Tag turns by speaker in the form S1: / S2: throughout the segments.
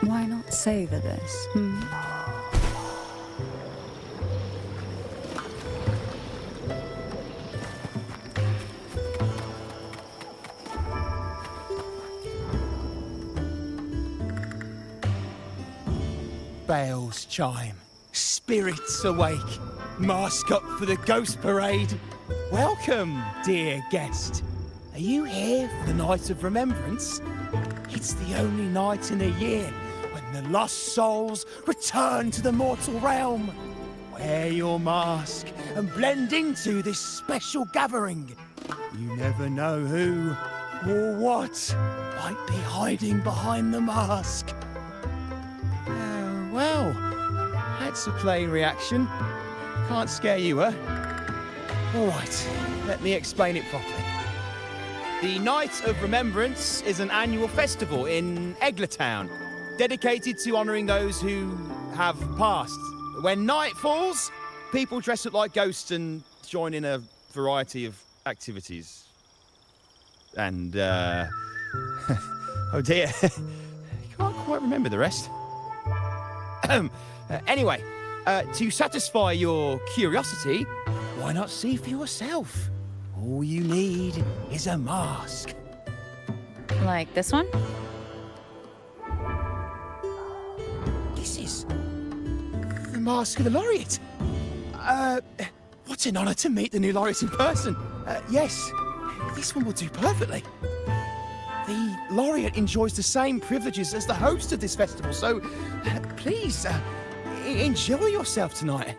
S1: Why not savor this, hmm?
S2: Bells chime, spirits awake, mask up for the ghost parade. Welcome, dear guest. Are you here for the night of remembrance? It's the only night in the year when the lost souls return to the mortal realm. Wear your mask and blend into this special gathering. You never know who or what might be hiding behind the mask. Well, that's a plain reaction. Can't scare you, huh? All right, let me explain it properly. The Night of Remembrance is an annual festival in Eglertown, dedicated to honouring those who have passed. When night falls, people dress up like ghosts and join in a variety of activities. And, oh dear, can't quite remember the rest. Anyway, to satisfy your curiosity, why not see for yourself? All you need is a mask.
S1: Like this one?
S2: This is the mask of the laureate. What an honour to meet the new laureate in person. Yes, this one will do perfectly. The laureate enjoys the same privileges as the host of this festival, so please, enjoy yourself tonight.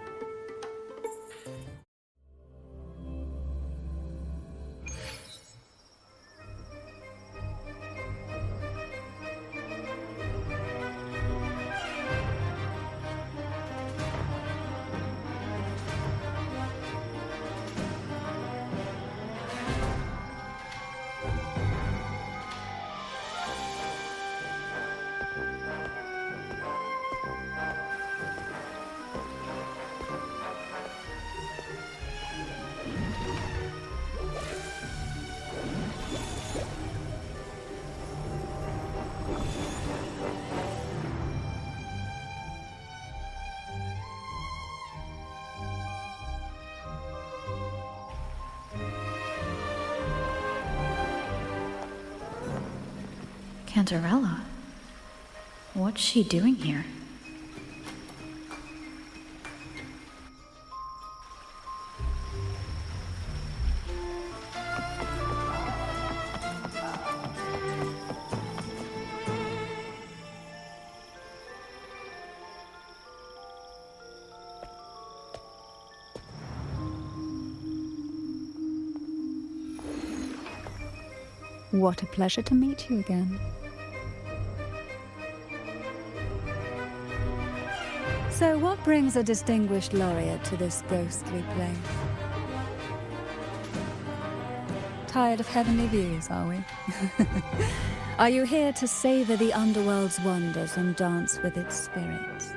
S1: CANTARELLA? What's she doing here? What a pleasure to meet you again. So what brings a distinguished laureate to this ghostly place? Tired of heavenly views, are we? Are you here to savor the underworld's wonders and dance with its spirits?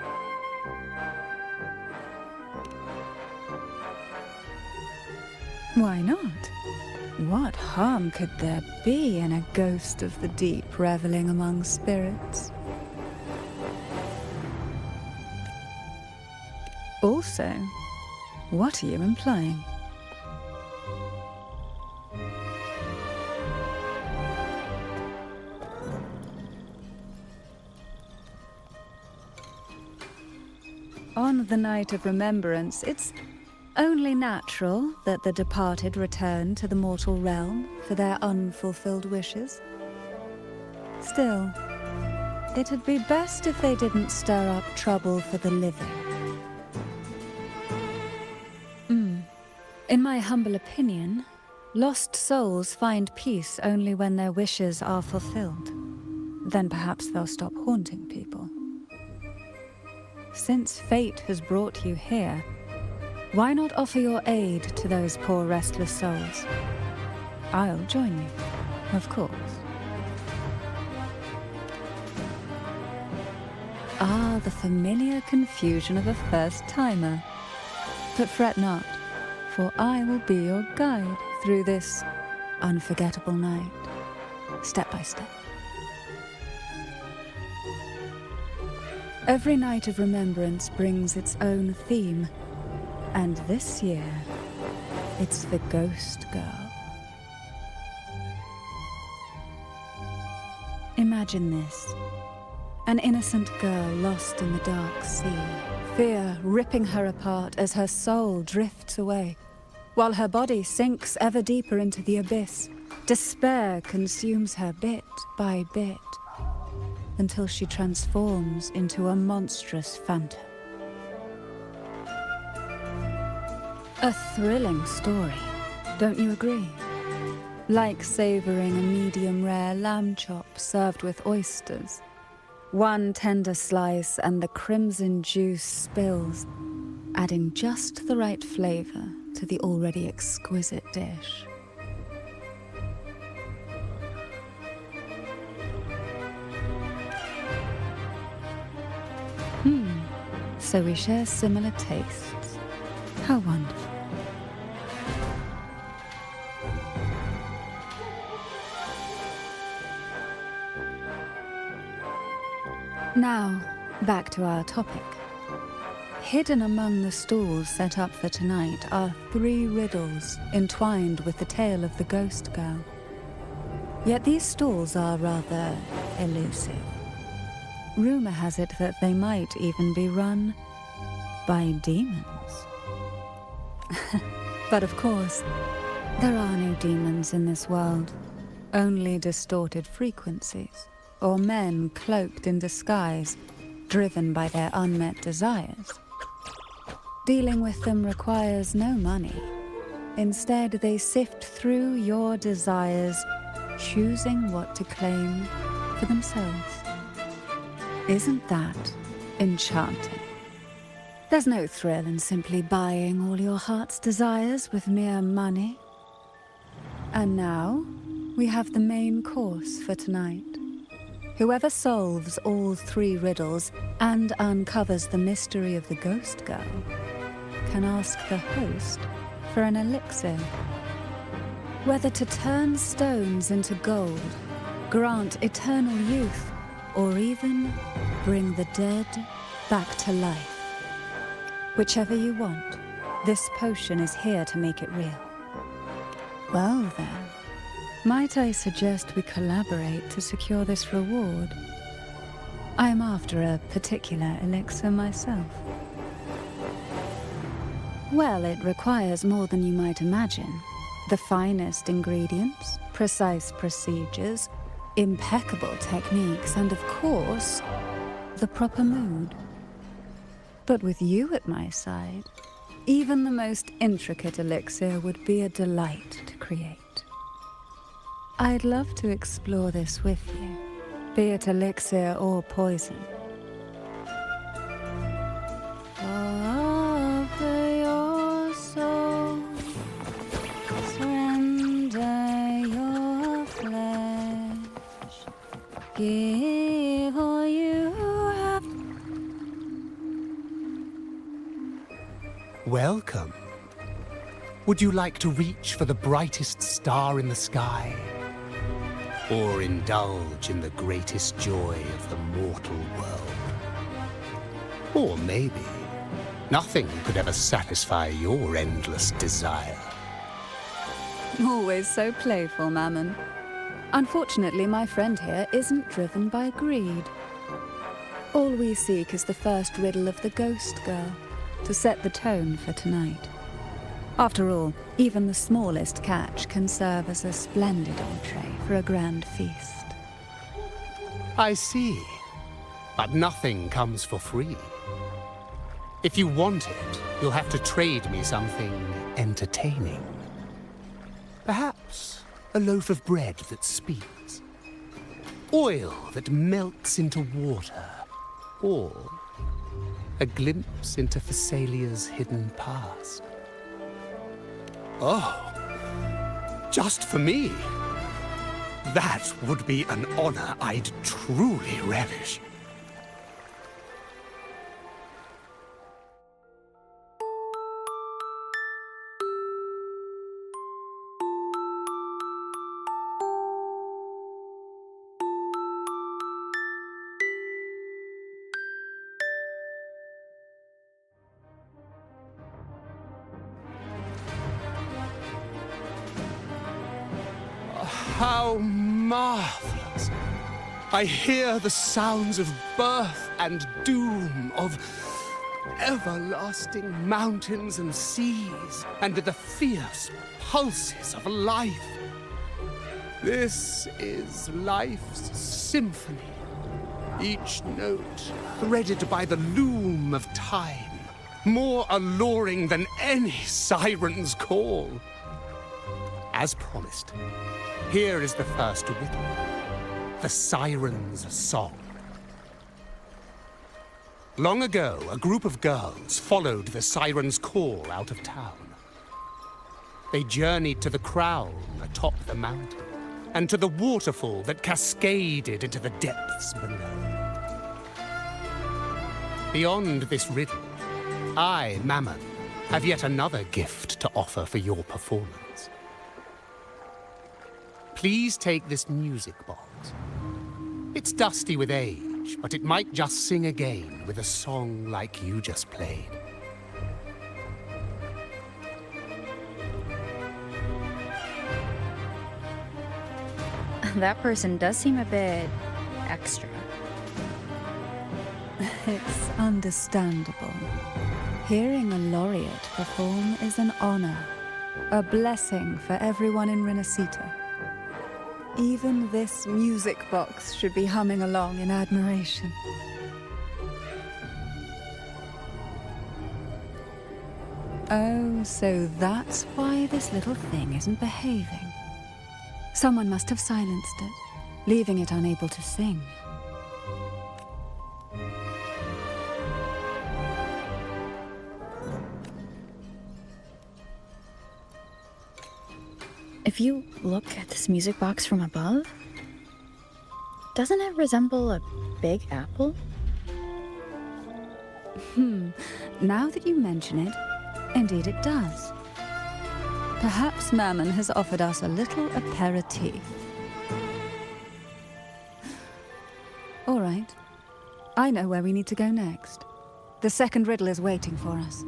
S1: Why not? What harm could there be in a ghost of the deep reveling among spirits? Also, what are you implying? On the night of remembrance, it's only natural that the departed return to the mortal realm for their unfulfilled wishes. Still, it'd be best if they didn't stir up trouble for the living. In my humble opinion, lost souls find peace only when their wishes are fulfilled. Then perhaps they'll stop haunting people. Since fate has brought you here, why not offer your aid to those poor restless souls? I'll join you, of course. Ah, the familiar confusion of a first-timer. But fret not, for I will be your guide through this unforgettable night, step by step. Every night of remembrance brings its own theme, and this year, it's the Ghost Girl. Imagine this. An innocent girl lost in the dark sea, fear ripping her apart as her soul drifts away, while her body sinks ever deeper into the abyss. Despair consumes her bit by bit, until she transforms into a monstrous phantom. A thrilling story, don't you agree? Like savouring a medium-rare lamb chop served with oysters. One tender slice and the crimson juice spills, adding just the right flavour to the already exquisite dish. So we share similar tastes. How wonderful. Now, back to our topic. Hidden among the stalls set up for tonight are 3 riddles entwined with the tale of the ghost girl. Yet these stalls are rather elusive. Rumor has it that they might even be run by demons. But of course, there are no demons in this world, only distorted frequencies, or men cloaked in disguise, driven by their unmet desires. Dealing with them requires no money. Instead, they sift through your desires, choosing what to claim for themselves. Isn't that enchanting? There's no thrill in simply buying all your heart's desires with mere money. And now, we have the main course for tonight. Whoever solves all 3 riddles and uncovers the mystery of the ghost girl can ask the host for an elixir. Whether to turn stones into gold, grant eternal youth, or even bring the dead back to life. Whichever you want, this potion is here to make it real. Well then, might I suggest we collaborate to secure this reward? I'm after a particular elixir myself. Well, it requires more than you might imagine. The finest ingredients, precise procedures, impeccable techniques, and of course, the proper mood. But with you at my side, even the most intricate elixir would be a delight to create. I'd love to explore this with you, be it elixir or poison. Offer your soul, surrender your flesh, give all you have.
S2: Welcome. Would you like to reach for the brightest star in the sky? Or indulge in the greatest joy of the mortal world? Or maybe nothing could ever satisfy your endless desire.
S1: Always so playful, Mammon. Unfortunately, my friend here isn't driven by greed. All we seek is the first riddle of the ghost girl, to set the tone for tonight. After all, even the smallest catch can serve as a splendid entree for a grand feast.
S2: I see. But nothing comes for free. If you want it, you'll have to trade me something entertaining. Perhaps a loaf of bread that speaks. Oil that melts into water. Or a glimpse into Thessalia's hidden past. Oh, just for me? That would be an honor I'd truly relish. how marvelous! I hear the sounds of birth and doom, of everlasting mountains and seas, and the fierce pulses of life. This is life's symphony, each note threaded by the loom of time, more alluring than any siren's call. As promised, here is the first riddle, the siren's song. Long ago, a group of girls followed the siren's call out of town. They journeyed to the crown atop the mountain, and to the waterfall that cascaded into the depths below. Beyond this riddle, I, Mammon, have yet another gift to offer for your performance. Please take this music box. It's dusty with age, but it might just sing again with a song like you just played.
S3: That person does seem a bit extra.
S1: It's understandable. Hearing a laureate perform is an honor, a blessing for everyone in Renacita. Even this music box should be humming along in admiration. Oh, so that's why this little thing isn't behaving. Someone must have silenced it, leaving it unable to sing.
S3: If you look at this music box from above, doesn't it resemble a big apple?
S1: Now that you mention it, indeed it does. Perhaps Mammon has offered us a little aperitif. All right. I know where we need to go next. The second riddle is waiting for us.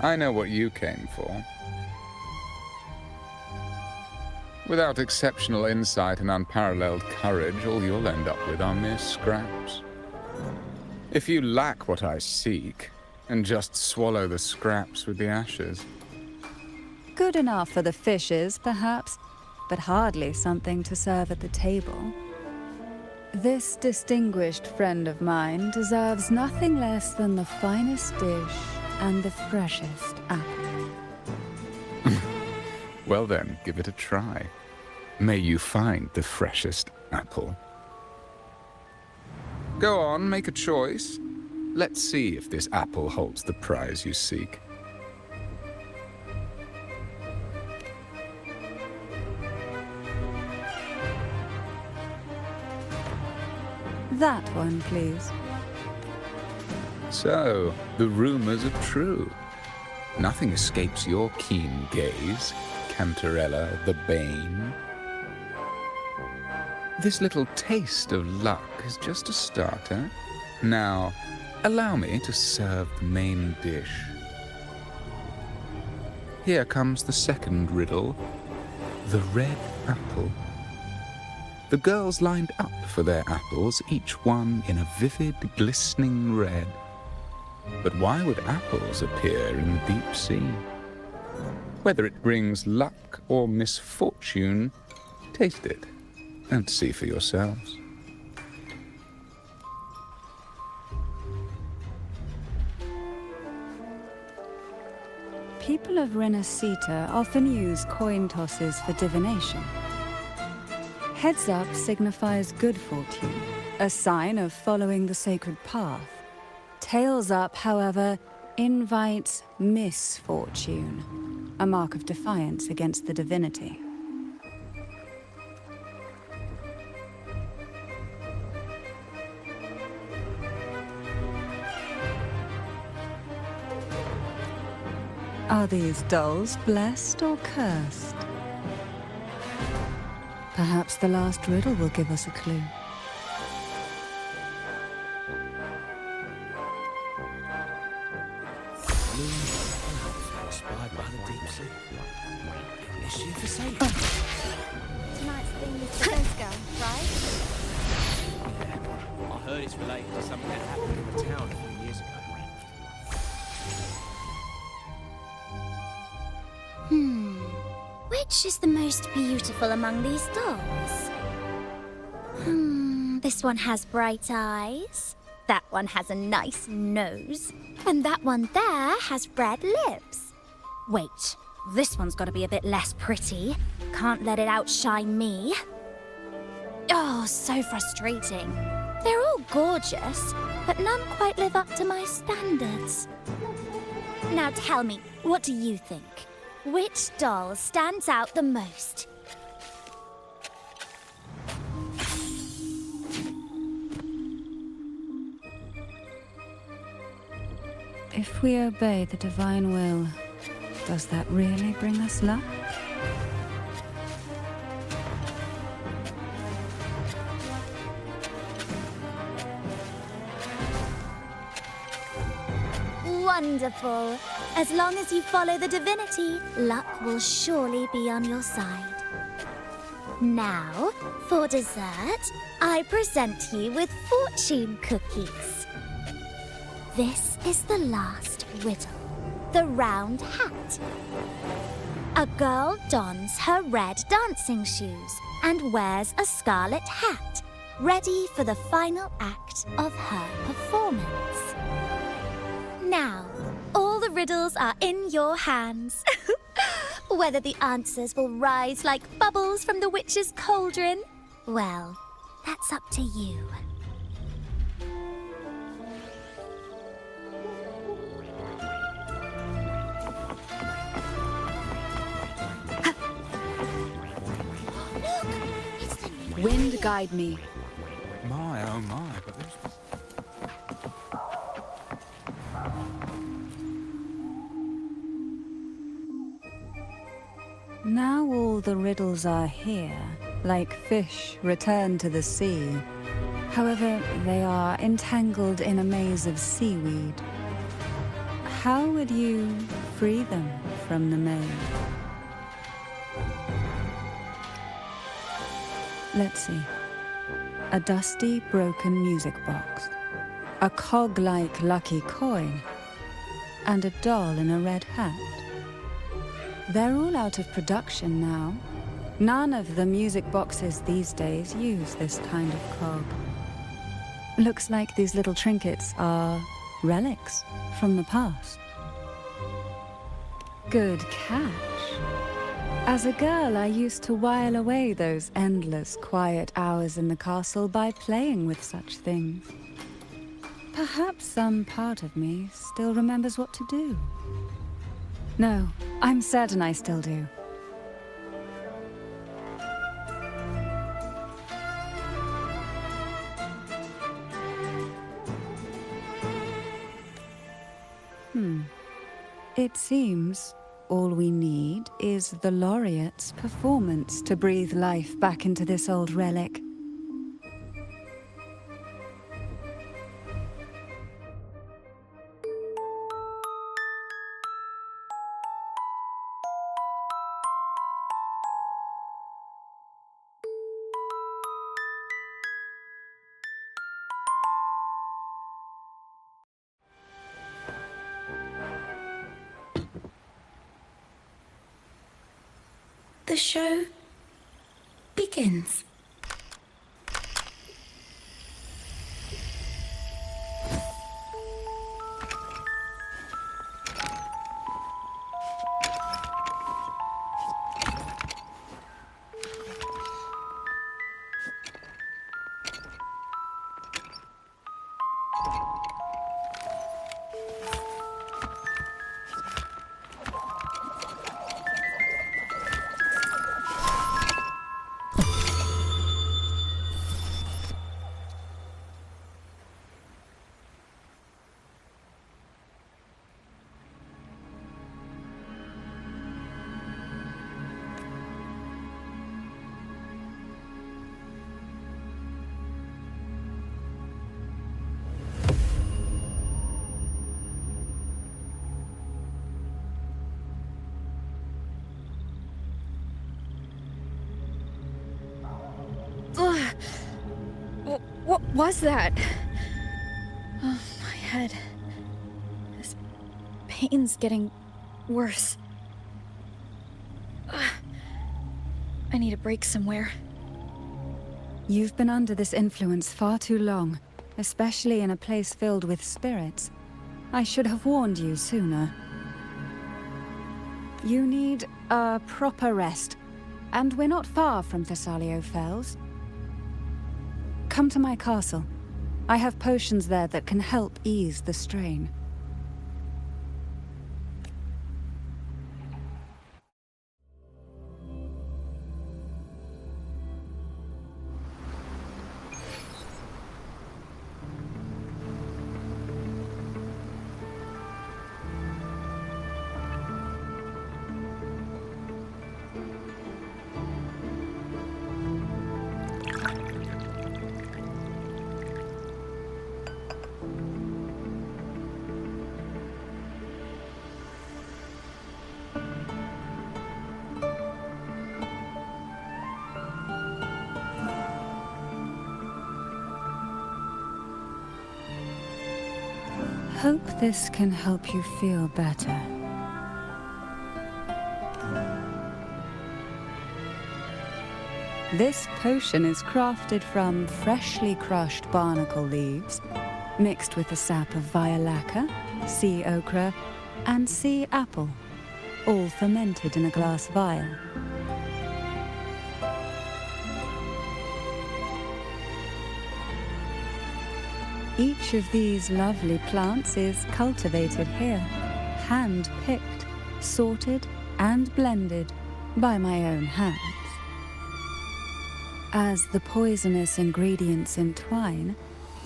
S4: I know what you came for. Without exceptional insight and unparalleled courage, all you'll end up with are mere scraps. If you lack what I seek, and just swallow the scraps with the ashes.
S1: Good enough for the fishes, perhaps, but hardly something to serve at the table. This distinguished friend of mine deserves nothing less than the finest dish and the freshest apple.
S4: Well then, give it a try. May you find the freshest apple. Go on, make a choice. Let's see if this apple holds the prize you seek.
S1: That one, please.
S4: So, the rumors are true. Nothing escapes your keen gaze, Cantarella the Bane. This little taste of luck is just a starter. Now, allow me to serve the main dish. Here comes the second riddle, the red apple. The girls lined up for their apples, each one in a vivid, glistening red. But why would apples appear in the deep sea? Whether it brings luck or misfortune, taste it and see for yourselves.
S1: People of Renacita often use coin tosses for divination. Heads up signifies good fortune, a sign of following the sacred path. Tails up, however, invites misfortune, a mark of defiance against the divinity. Are these dolls blessed or cursed? Perhaps the last riddle will give us a clue.
S2: Cheer for safety.
S5: Tonight's theme is the ghost girl, right?
S2: I heard it's related to something that happened in the town a few years ago.
S5: Which is the most beautiful among these dolls? This one has bright eyes. That one has a nice nose. And that one there has red lips. Wait, this one's got to be a bit less pretty. Can't let it outshine me. Oh, so frustrating. They're all gorgeous, but none quite live up to my standards. Now tell me, what do you think? Which doll stands out the most?
S1: If we obey the divine will, does that really bring us luck?
S5: Wonderful. As long as you follow the divinity, luck will surely be on your side. Now, for dessert, I present you with fortune cookies. This is the last riddle, the round hat. A girl dons her red dancing shoes and wears a scarlet hat, ready for the final act of her performance. Now, all the riddles are in your hands. Whether the answers will rise like bubbles from the witch's cauldron, well, that's up to you.
S1: Wind guide me.
S4: My, oh my, but there's...
S1: Now all the riddles are here, like fish returned to the sea. However, they are entangled in a maze of seaweed. How would you free them from the maze? Let's see. A dusty, broken music box, a cog-like lucky coin, and a doll in a red hat. They're all out of production now. None of the music boxes these days use this kind of cog. Looks like these little trinkets are relics from the past. Good catch. As a girl, I used to while away those endless, quiet hours in the castle by playing with such things. Perhaps some part of me still remembers what to do. No, I'm certain I still do. It seems all we need is the laureate's performance to breathe life back into this old relic.
S6: The show begins.
S3: What was that? Oh, my head. This pain's getting worse. I need a break somewhere.
S1: You've been under this influence far too long, especially in a place filled with spirits. I should have warned you sooner. You need a proper rest, and we're not far from Thessalio Fells. Come to my castle. I have potions there that can help ease the strain. Hope this can help you feel better. This potion is crafted from freshly crushed barnacle leaves, mixed with the sap of violaca, sea okra, and sea apple, all fermented in a glass vial. Each of these lovely plants is cultivated here, hand-picked, sorted, and blended by my own hands. As the poisonous ingredients entwine,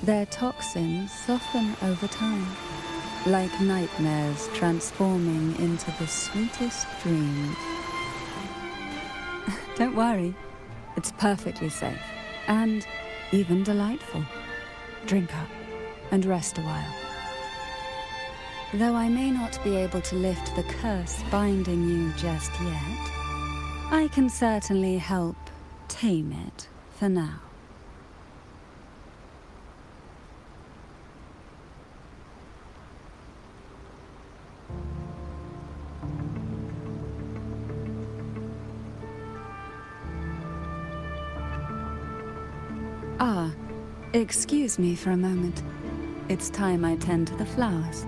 S1: their toxins soften over time, like nightmares transforming into the sweetest dreams. Don't worry, it's perfectly safe, and even delightful. Drink up and rest a while. Though I may not be able to lift the curse binding you just yet, I can certainly help tame it for now. Ah, excuse me for a moment. It's time I tend to the flowers.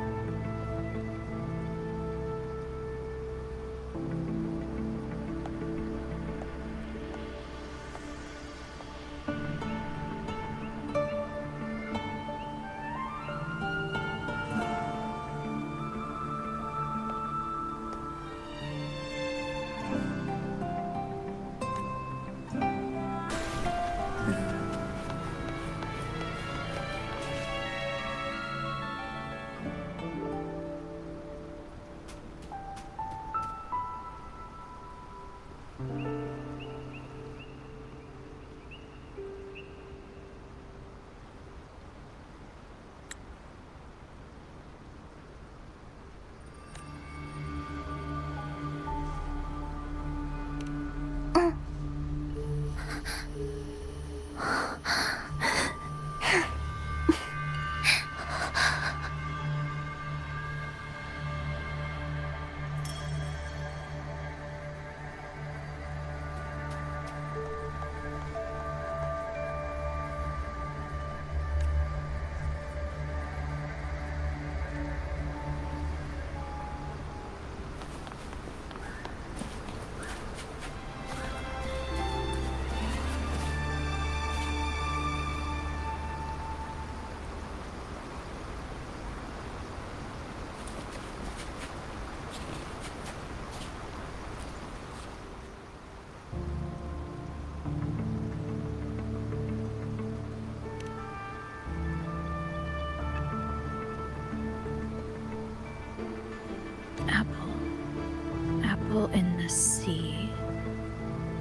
S3: Apple in the sea.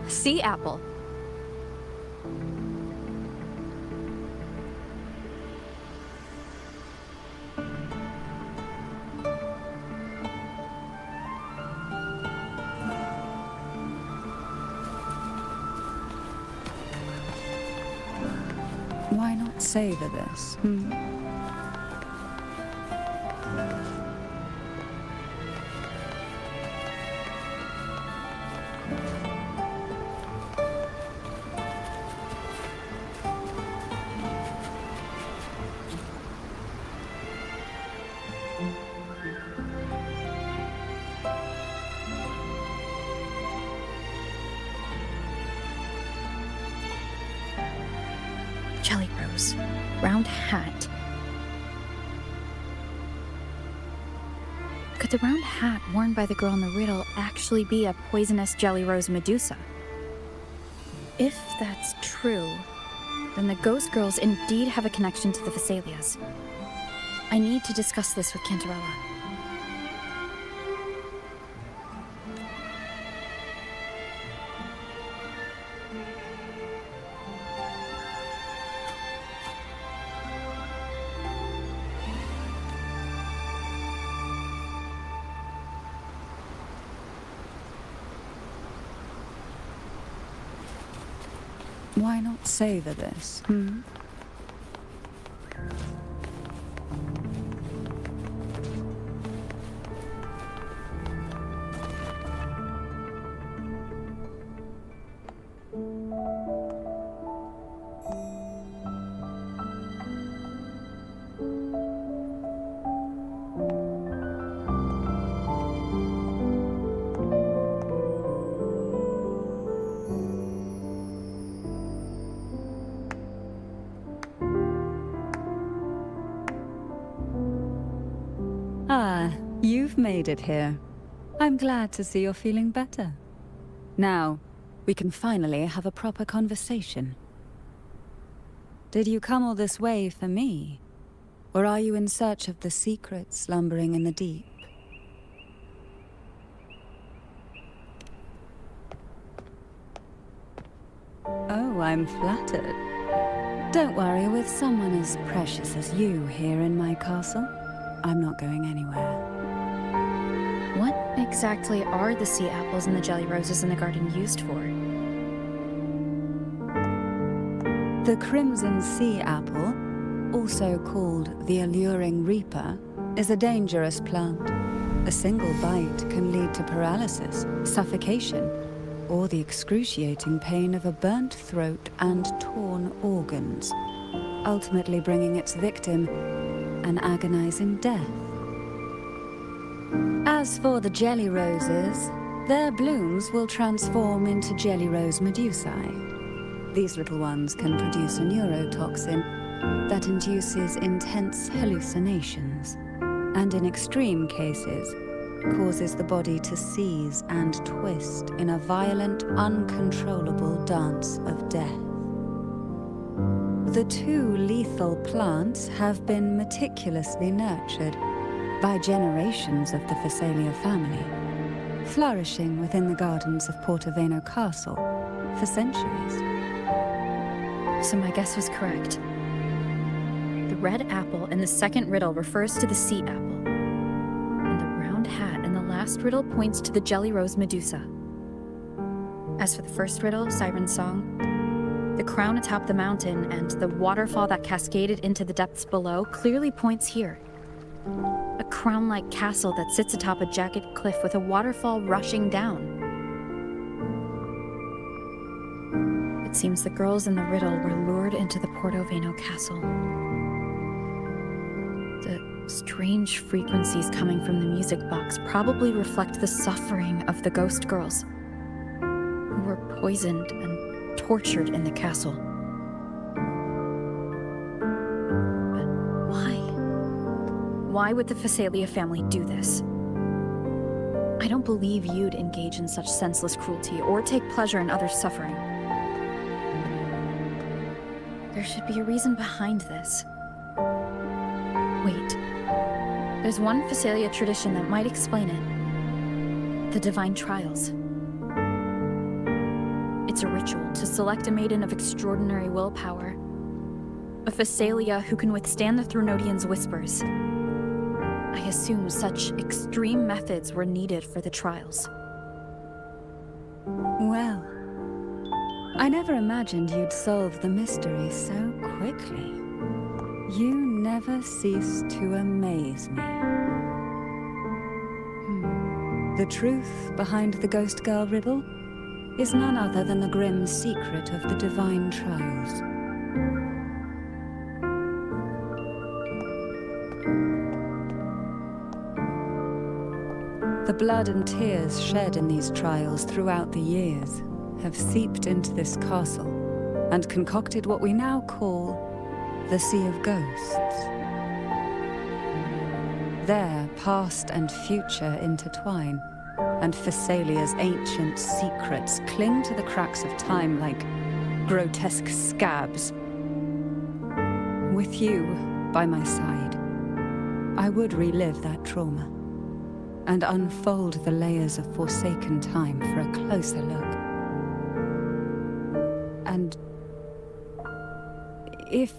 S1: Sea apple. Why not savor this?
S3: Jelly rose. Round hat. Could the round hat worn by the girl in the riddle actually be a poisonous jelly rose Medusa? If that's true, then the ghost girls indeed have a connection to the Phasalias. I need to discuss this with Cantarella.
S1: Why not savor this? Ah, you've made it here. I'm glad to see you're feeling better. Now, we can finally have a proper conversation. Did you come all this way for me? Or are you in search of the secret slumbering in the deep? Oh, I'm flattered. Don't worry, with someone as precious as you here in my castle, I'm not going anywhere.
S3: What exactly are the sea apples and the jelly roses in the garden used for?
S1: The crimson sea apple, also called the alluring reaper, is a dangerous plant. A single bite can lead to paralysis, suffocation, or the excruciating pain of a burnt throat and torn organs, ultimately bringing its victim an agonizing death. As for the jelly roses, their blooms will transform into jelly rose medusae. These little ones can produce a neurotoxin that induces intense hallucinations, and in extreme cases, causes the body to seize and twist in a violent, uncontrollable dance of death. The two lethal plants have been meticulously nurtured by generations of the Phasalia family, flourishing within the gardens of Portoveno Castle for centuries.
S3: So my guess was correct. The red apple in the second riddle refers to the sea apple, and the round hat in the last riddle points to the jelly rose Medusa. As for the first riddle, Siren's Song, the crown atop the mountain and the waterfall that cascaded into the depths below clearly points here. A crown-like castle that sits atop a jagged cliff with a waterfall rushing down. It seems the girls in the riddle were lured into the Portoveno castle. The strange frequencies coming from the music box probably reflect the suffering of the ghost girls, who were poisoned and tortured in the castle. But why? Why would the Phasalia family do this? I don't believe you'd engage in such senseless cruelty or take pleasure in others' suffering. There should be a reason behind this. Wait. There's one Phasalia tradition that might explain it. The Divine Trials. It's a ritual to select a maiden of extraordinary willpower. A Phasalia who can withstand the Thronodians' whispers. I assume such extreme methods were needed for the trials.
S1: Well, I never imagined you'd solve the mystery so quickly. You never cease to amaze me. The truth behind the Ghost Girl riddle is none other than the grim secret of the divine trials. The blood and tears shed in these trials throughout the years have seeped into this castle and concocted what we now call the Sea of Ghosts. There, past and future intertwine, and Thessalia's ancient secrets cling to the cracks of time like grotesque scabs. With you by my side, I would relive that trauma and unfold the layers of forsaken time for a closer look. And if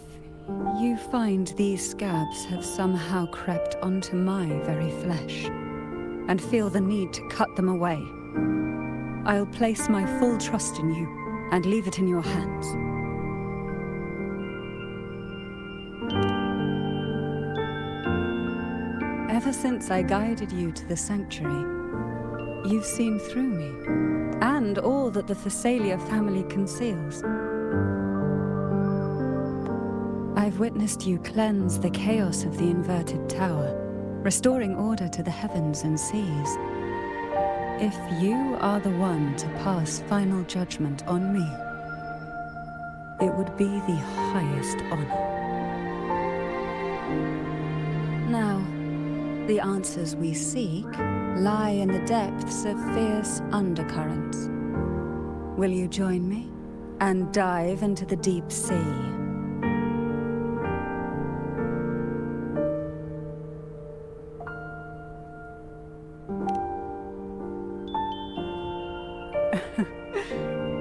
S1: you find these scabs have somehow crept onto my very flesh and feel the need to cut them away, I'll place my full trust in you and leave it in your hands. Ever since I guided you to the sanctuary, you've seen through me, and all that the Thessalia family conceals. I've witnessed you cleanse the chaos of the inverted tower, restoring order to the heavens and seas. If you are the one to pass final judgment on me, it would be the highest honor. Now, the answers we seek lie in the depths of fierce undercurrents. Will you join me and dive into the deep sea?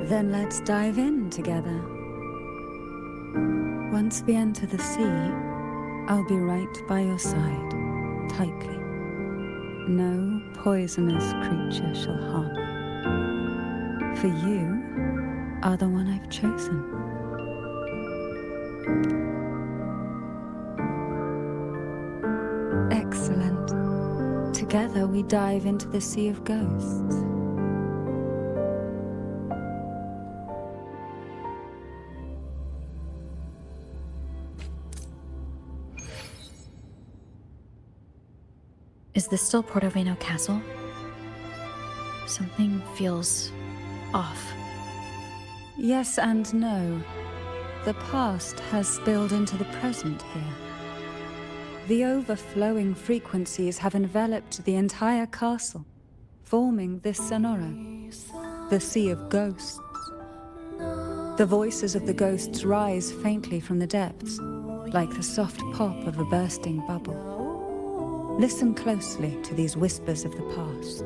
S1: Then let's dive in together. Once we enter the sea, I'll be right by your side, tightly. No poisonous creature shall harm you. For you are the one I've chosen. Excellent. Together we dive into the Sea of Ghosts.
S3: Is this still Portoveno Castle? Something feels off.
S1: Yes and no. The past has spilled into the present here. The overflowing frequencies have enveloped the entire castle, forming this sonoro, the Sea of Ghosts. The voices of the ghosts rise faintly from the depths, like the soft pop of a bursting bubble. Listen closely to these whispers of the past.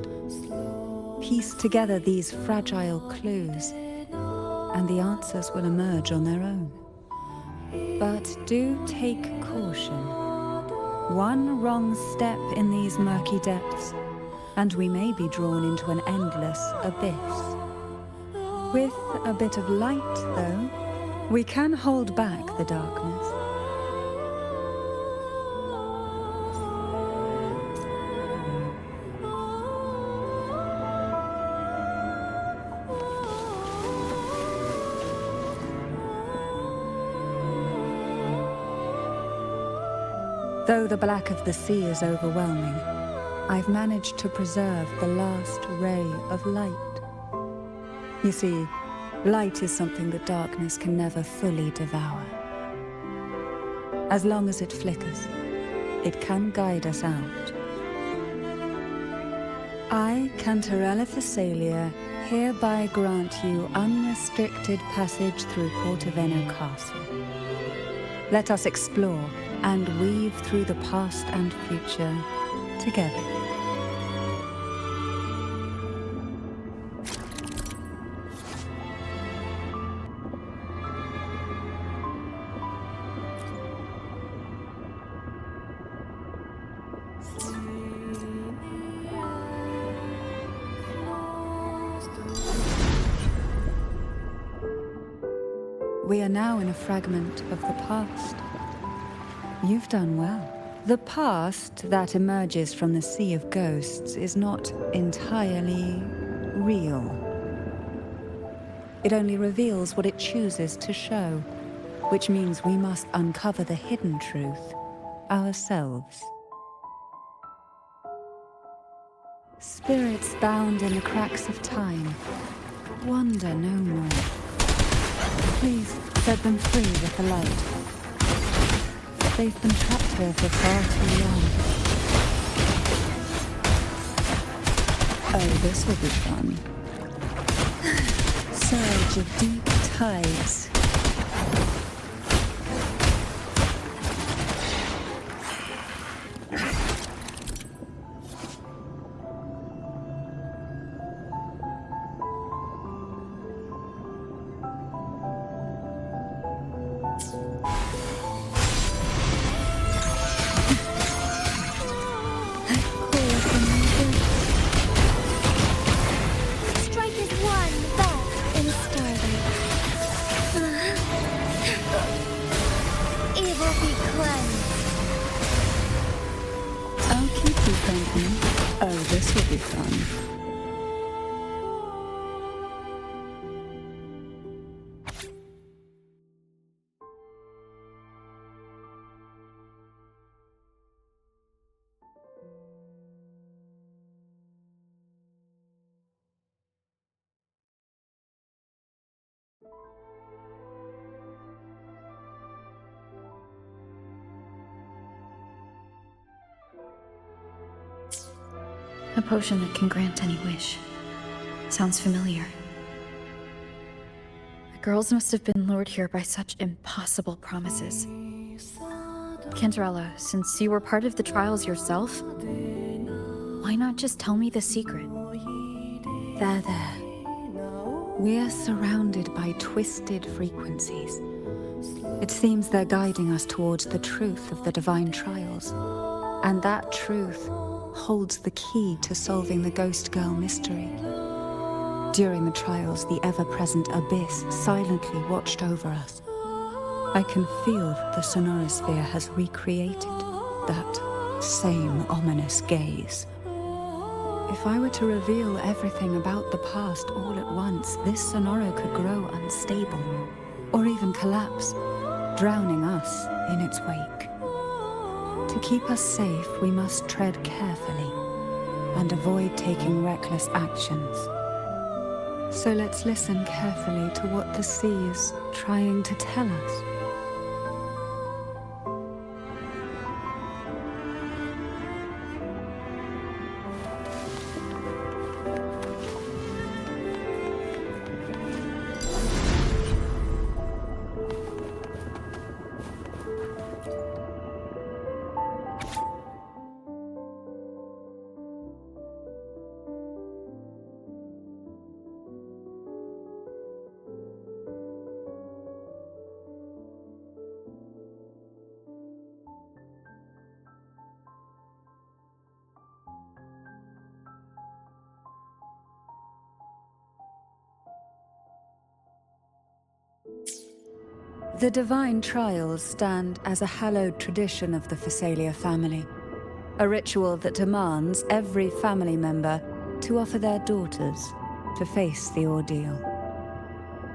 S1: Piece together these fragile clues, and the answers will emerge on their own. But do take caution. One wrong step in these murky depths, and we may be drawn into an endless abyss. With a bit of light, though, we can hold back the darkness. Though the black of the sea is overwhelming, I've managed to preserve the last ray of light. You see, light is something that darkness can never fully devour. As long as it flickers, it can guide us out. I, CANTARELLA Thessalia, hereby grant you unrestricted passage through Portoveno Castle. Let us explore and weave through the past and future together. We are now in a fragment of the past. You've done well. The past that emerges from the sea of ghosts is not entirely real. It only reveals what it chooses to show, which means we must uncover the hidden truth ourselves. Spirits bound in the cracks of time, wander no more. Please set them free with the light. They've been trapped here for far too long. Oh, this will be fun. Surge of deep tides.
S3: A potion that can grant any wish. Sounds familiar. The girls must have been lured here by such impossible promises. CANTARELLA, since you were part of the trials yourself, why not just tell me the secret?
S1: There. We are surrounded by twisted frequencies. It seems they're guiding us towards the truth of the divine trials. And that truth holds the key to solving the Ghost Girl mystery. During the trials, the ever-present abyss silently watched over us. I can feel the sonorosphere has recreated that same ominous gaze. If I were to reveal everything about the past all at once, this sonoro could grow unstable, or even collapse, drowning us in its wake. To keep us safe, we must tread carefully and avoid taking reckless actions. So let's listen carefully to what the sea is trying to tell us. The divine trials stand as a hallowed tradition of the Phasalia family, a ritual that demands every family member to offer their daughters to face the ordeal.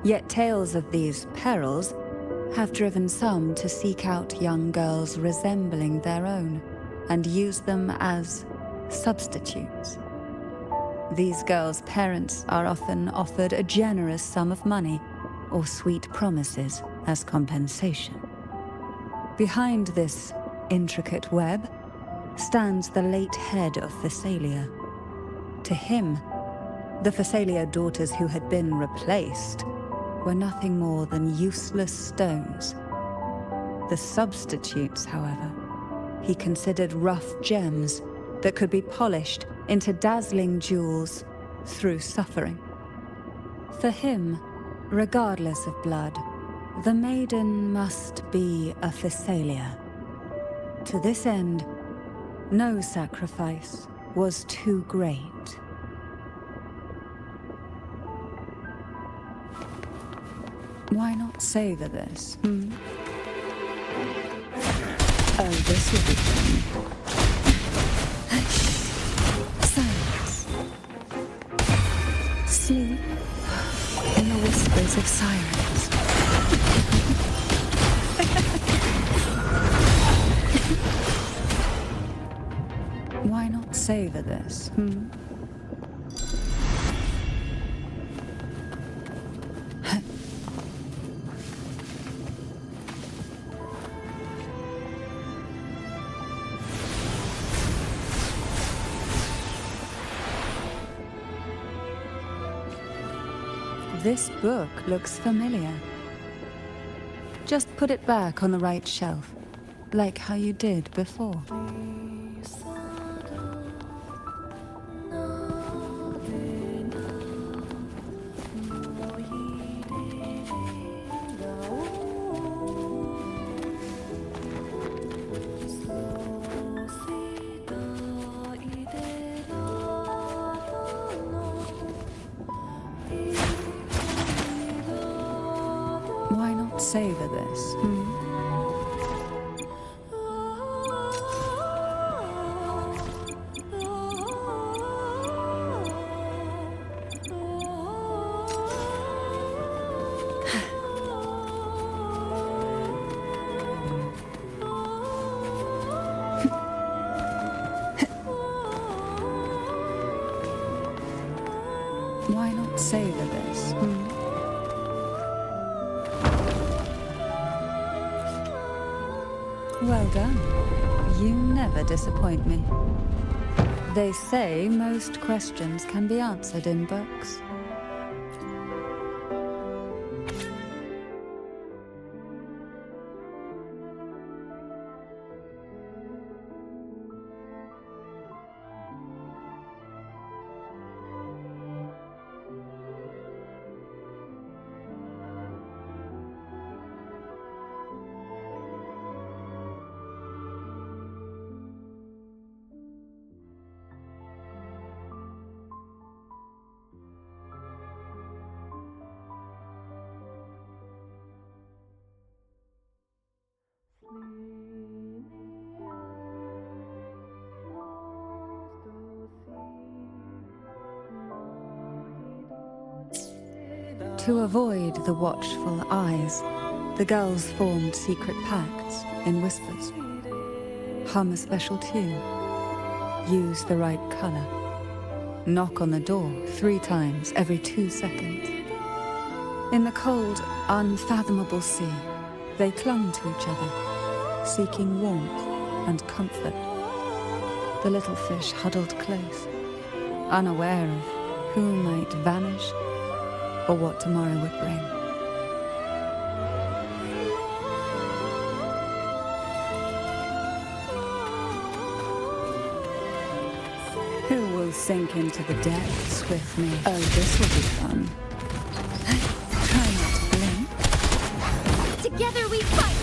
S1: Yet tales of these perils have driven some to seek out young girls resembling their own and use them as substitutes. These girls' parents are often offered a generous sum of money or sweet promises as compensation. Behind this intricate web stands the late head of Phasalia. To him, the Phasalia daughters who had been replaced were nothing more than useless stones. The substitutes, however, he considered rough gems that could be polished into dazzling jewels through suffering. For him, regardless of blood, the maiden must be a Phasalia. To this end, no sacrifice was too great. Why not savor this, Oh, this will be fun. Silence. Sleep in the whispers of sirens. Why not savor this, This book looks familiar. Just put it back on the right shelf, like how you did before. Why not savor this, Why not savor this, Well done. You never disappoint me. They say most questions can be answered in books. To avoid the watchful eyes, the girls formed secret pacts in whispers. Hum a special tune. Use the right color. Knock on the door 3 times every 2 seconds. In the cold, unfathomable sea, they clung to each other, seeking warmth and comfort. The little fish huddled close, unaware of who might vanish or what tomorrow would bring. Who will sink into the depths with me? Oh, this will be fun. Try not to blink.
S5: Together we fight!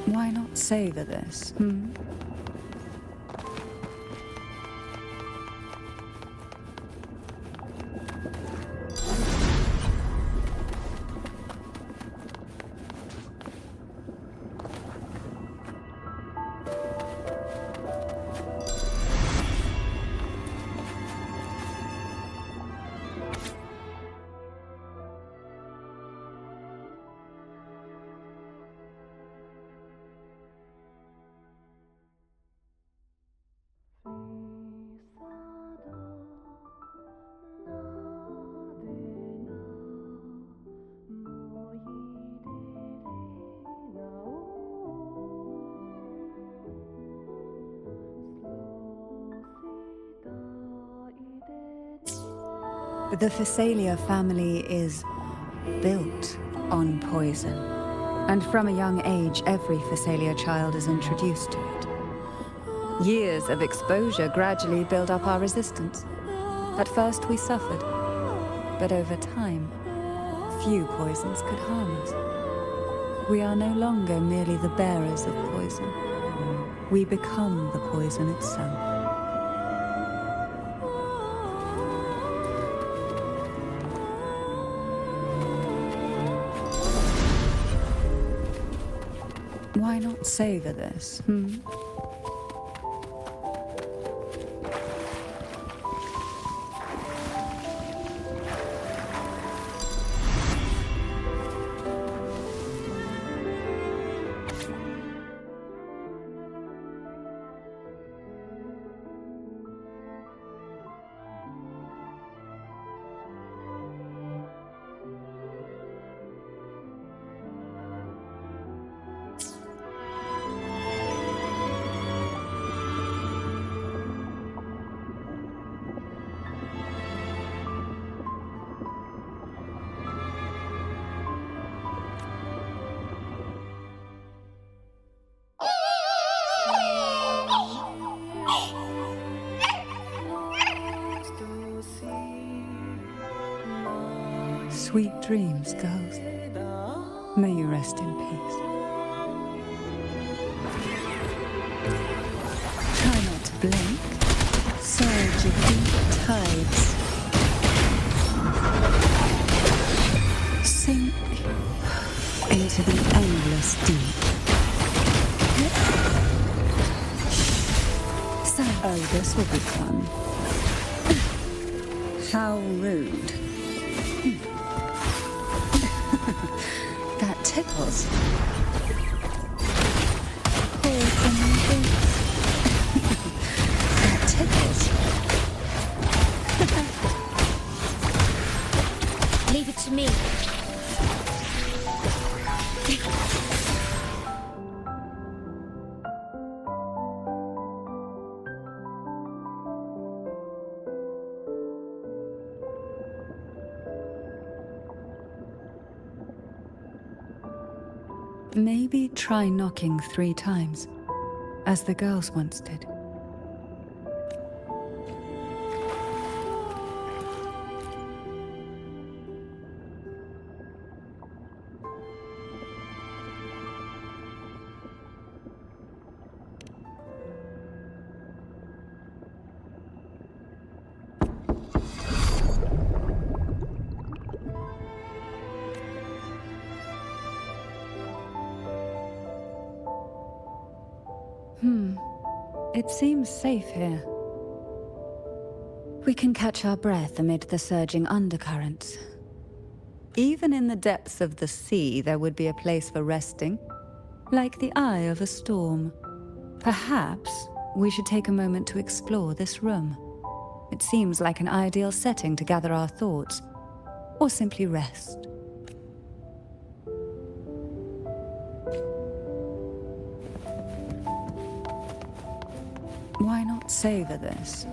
S1: Why not savor this, The Phasalia family is built on poison. And from a young age, every Phasalia child is introduced to it. Years of exposure gradually build up our resistance. At first we suffered, but over time, few poisons could harm us. We are no longer merely the bearers of poison. We become the poison itself. Why not savor this, Sweet dreams, girls. May you rest in peace. Try not to blink. Surge of deep tides. Sink into the endless deep. So, oh, this will be fun. How rude. That tickles. That tickles.
S5: Leave it to me.
S1: Maybe try knocking 3 times, as the girls once did. It seems safe here. We can catch our breath amid the surging undercurrents. Even in the depths of the sea, there would be a place for resting, like the eye of a storm. Perhaps we should take a moment to explore this room. It seems like an ideal setting to gather our thoughts, or simply rest. Why not savor this,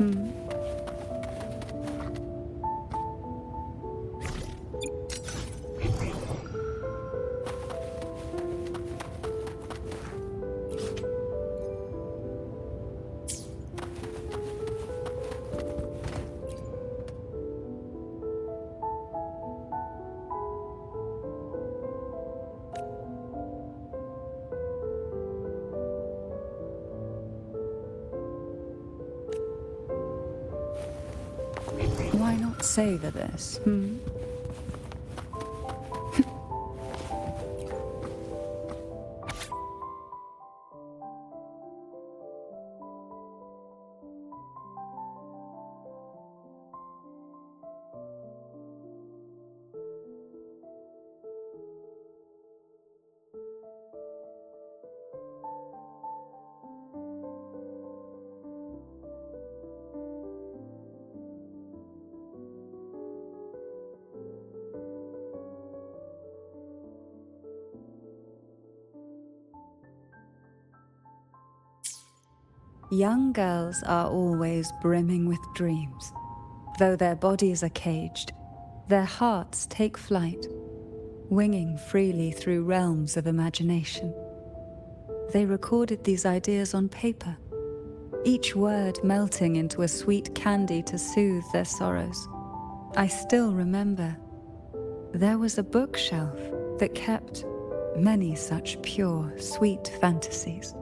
S1: Why not savor this, Young girls are always brimming with dreams. Though their bodies are caged, their hearts take flight. winging freely through realms of imagination. They recorded these ideas on paper, each word melting into a sweet candy to soothe their sorrows. I still remember there was a bookshelf that kept many such pure, sweet fantasies.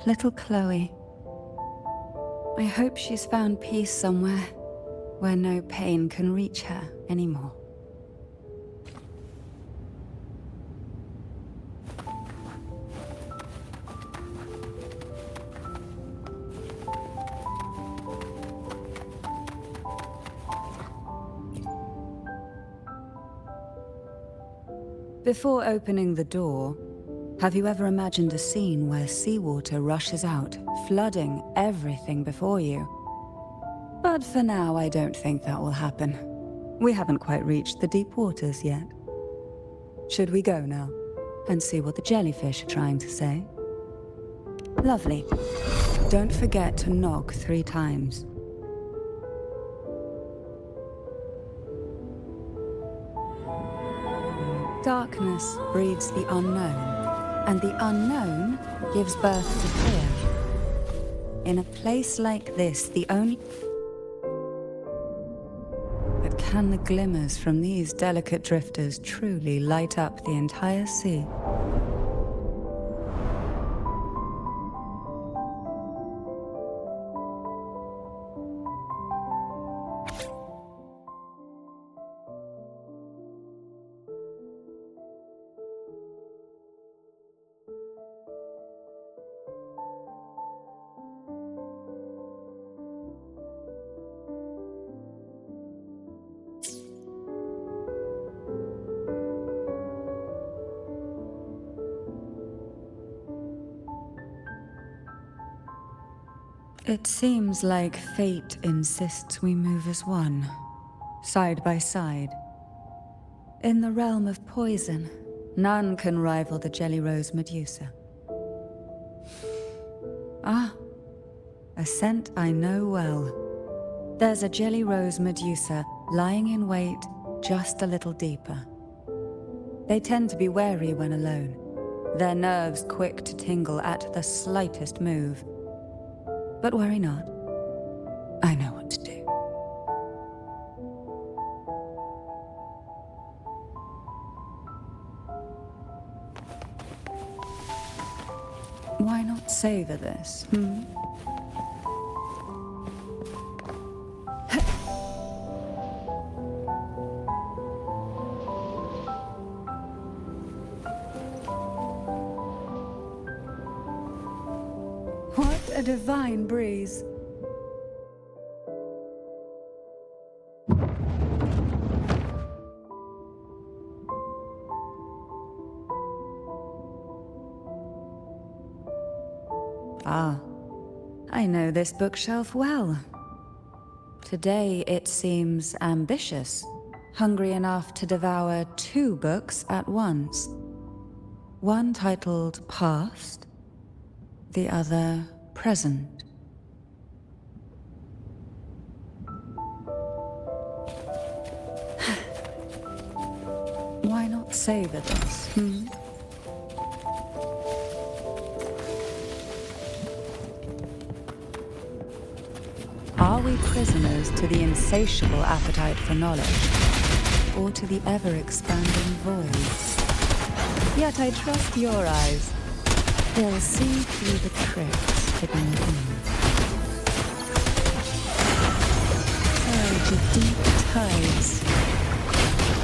S1: Little Chloe. I hope she's found peace somewhere where no pain can reach her anymore. Before opening the door, have you ever imagined a scene where seawater rushes out, flooding everything before you? But for now, I don't think that will happen. We haven't quite reached the deep waters yet. Should we go now and see what the jellyfish are trying to say? Lovely. Don't forget to knock 3 times. Darkness breeds the unknown. And the unknown gives birth to fear. In a place like this, the only... But can the glimmers from these delicate drifters truly light up the entire sea? It seems like fate insists we move as one, side by side. In the realm of poison, none can rival the Jelly Rose Medusa. Ah, a scent I know well. There's a Jelly Rose Medusa lying in wait just a little deeper. They tend to be wary when alone, their nerves quick to tingle at the slightest move. But worry not. I know what to do. Why not savor this, What a divine breeze. Ah, I know this bookshelf well. Today it seems ambitious, hungry enough to devour 2 books at once. One titled Past, the other Present. Why not savor this, Are we prisoners to the insatiable appetite for knowledge, or to the ever-expanding voids? Yet I trust your eyes. They'll see through the tricks hidden within. Surge of deep tides.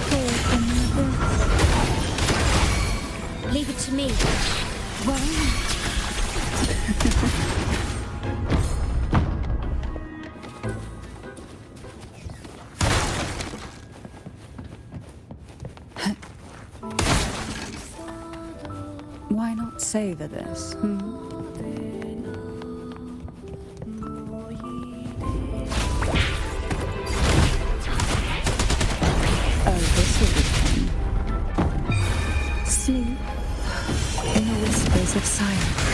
S1: Call from the abyss.
S5: Leave it to me.
S1: Why? Why not savor this? Oh, this will be fun. Sleep in the whispers of silence.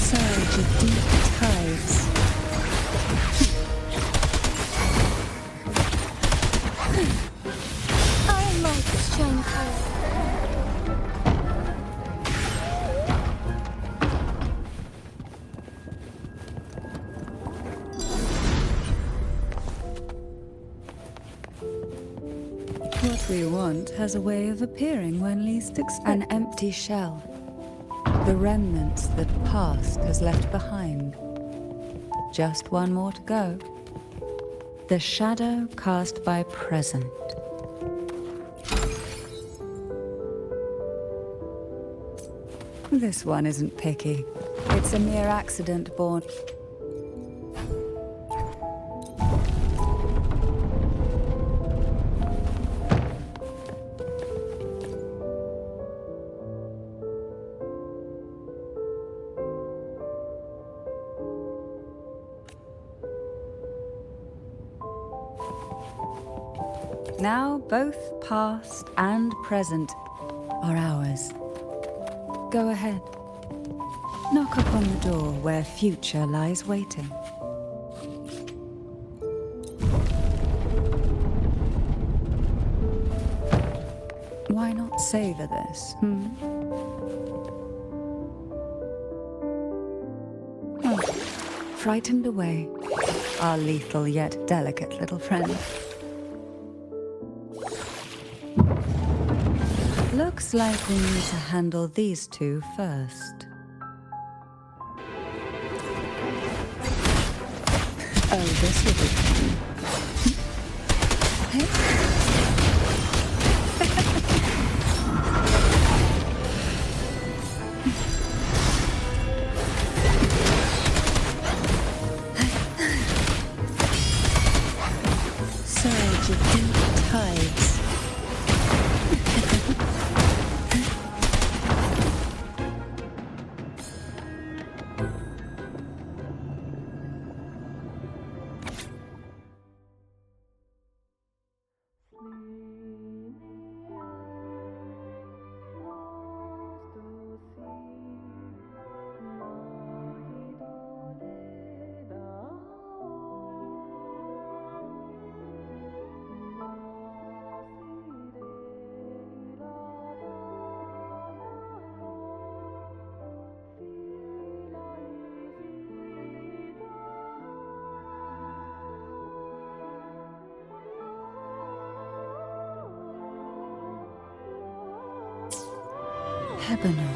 S1: Surge of deep tides.
S5: I like strength.
S1: What we want has a way of appearing when least expected. An empty shell. The remnants that past has left behind. Just one more to go. The shadow cast by present. This one isn't picky. It's a mere accident born. Now both past and present are ours. Go ahead. Knock upon the door where future lies waiting. Why not savor this, Frightened away, our lethal yet delicate little friend. Looks like we need to handle these two first. Oh, this will be fun. Hey. Surge of deep tides. Hebona.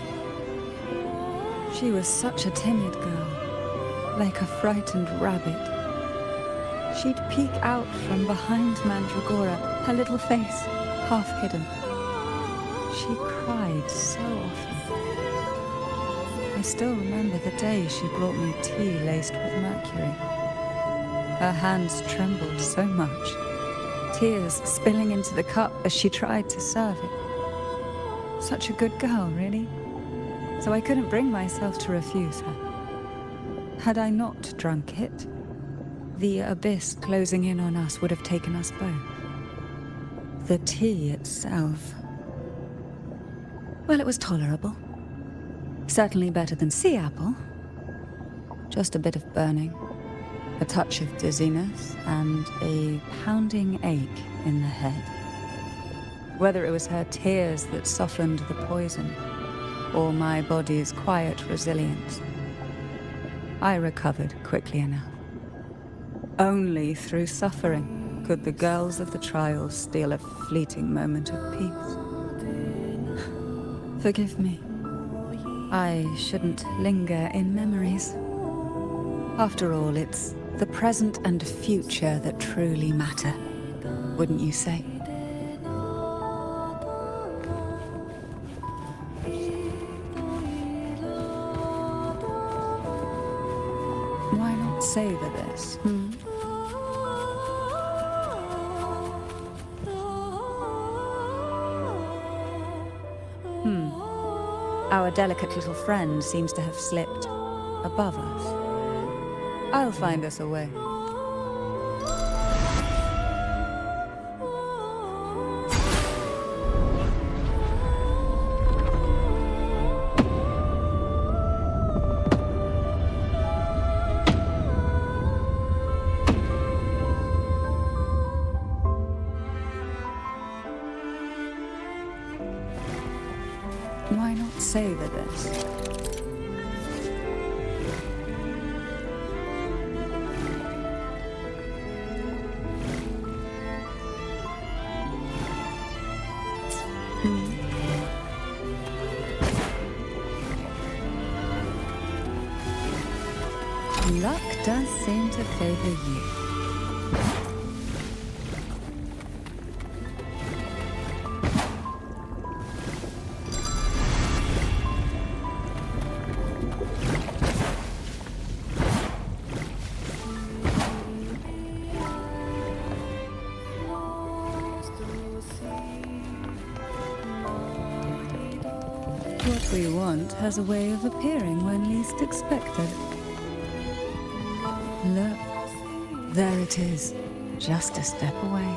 S1: She was such a timid girl, like a frightened rabbit. She'd peek out from behind Mandragora, her little face half hidden. She cried so often. I still remember the day she brought me tea laced with mercury. Her hands trembled so much, tears spilling into the cup as she tried to serve it. Such a good girl, really. So I couldn't bring myself to refuse her. Had I not drunk it, the abyss closing in on us would have taken us both. The tea itself, well, it was tolerable. Certainly better than sea apple. Just a bit of burning, a touch of dizziness, and a pounding ache in the head. Whether it was her tears that softened the poison, or my body's quiet resilience, I recovered quickly enough. Only through suffering could the girls of the trials steal a fleeting moment of peace. Forgive me. I shouldn't linger in memories. After all, it's the present and future that truly matter, wouldn't you say? Why not savor this, Our delicate little friend seems to have slipped above us. I'll find us a way. Why not savor this? Luck does seem to favor you. What we want has a way of appearing when least expected. Look, there it is, just a step away.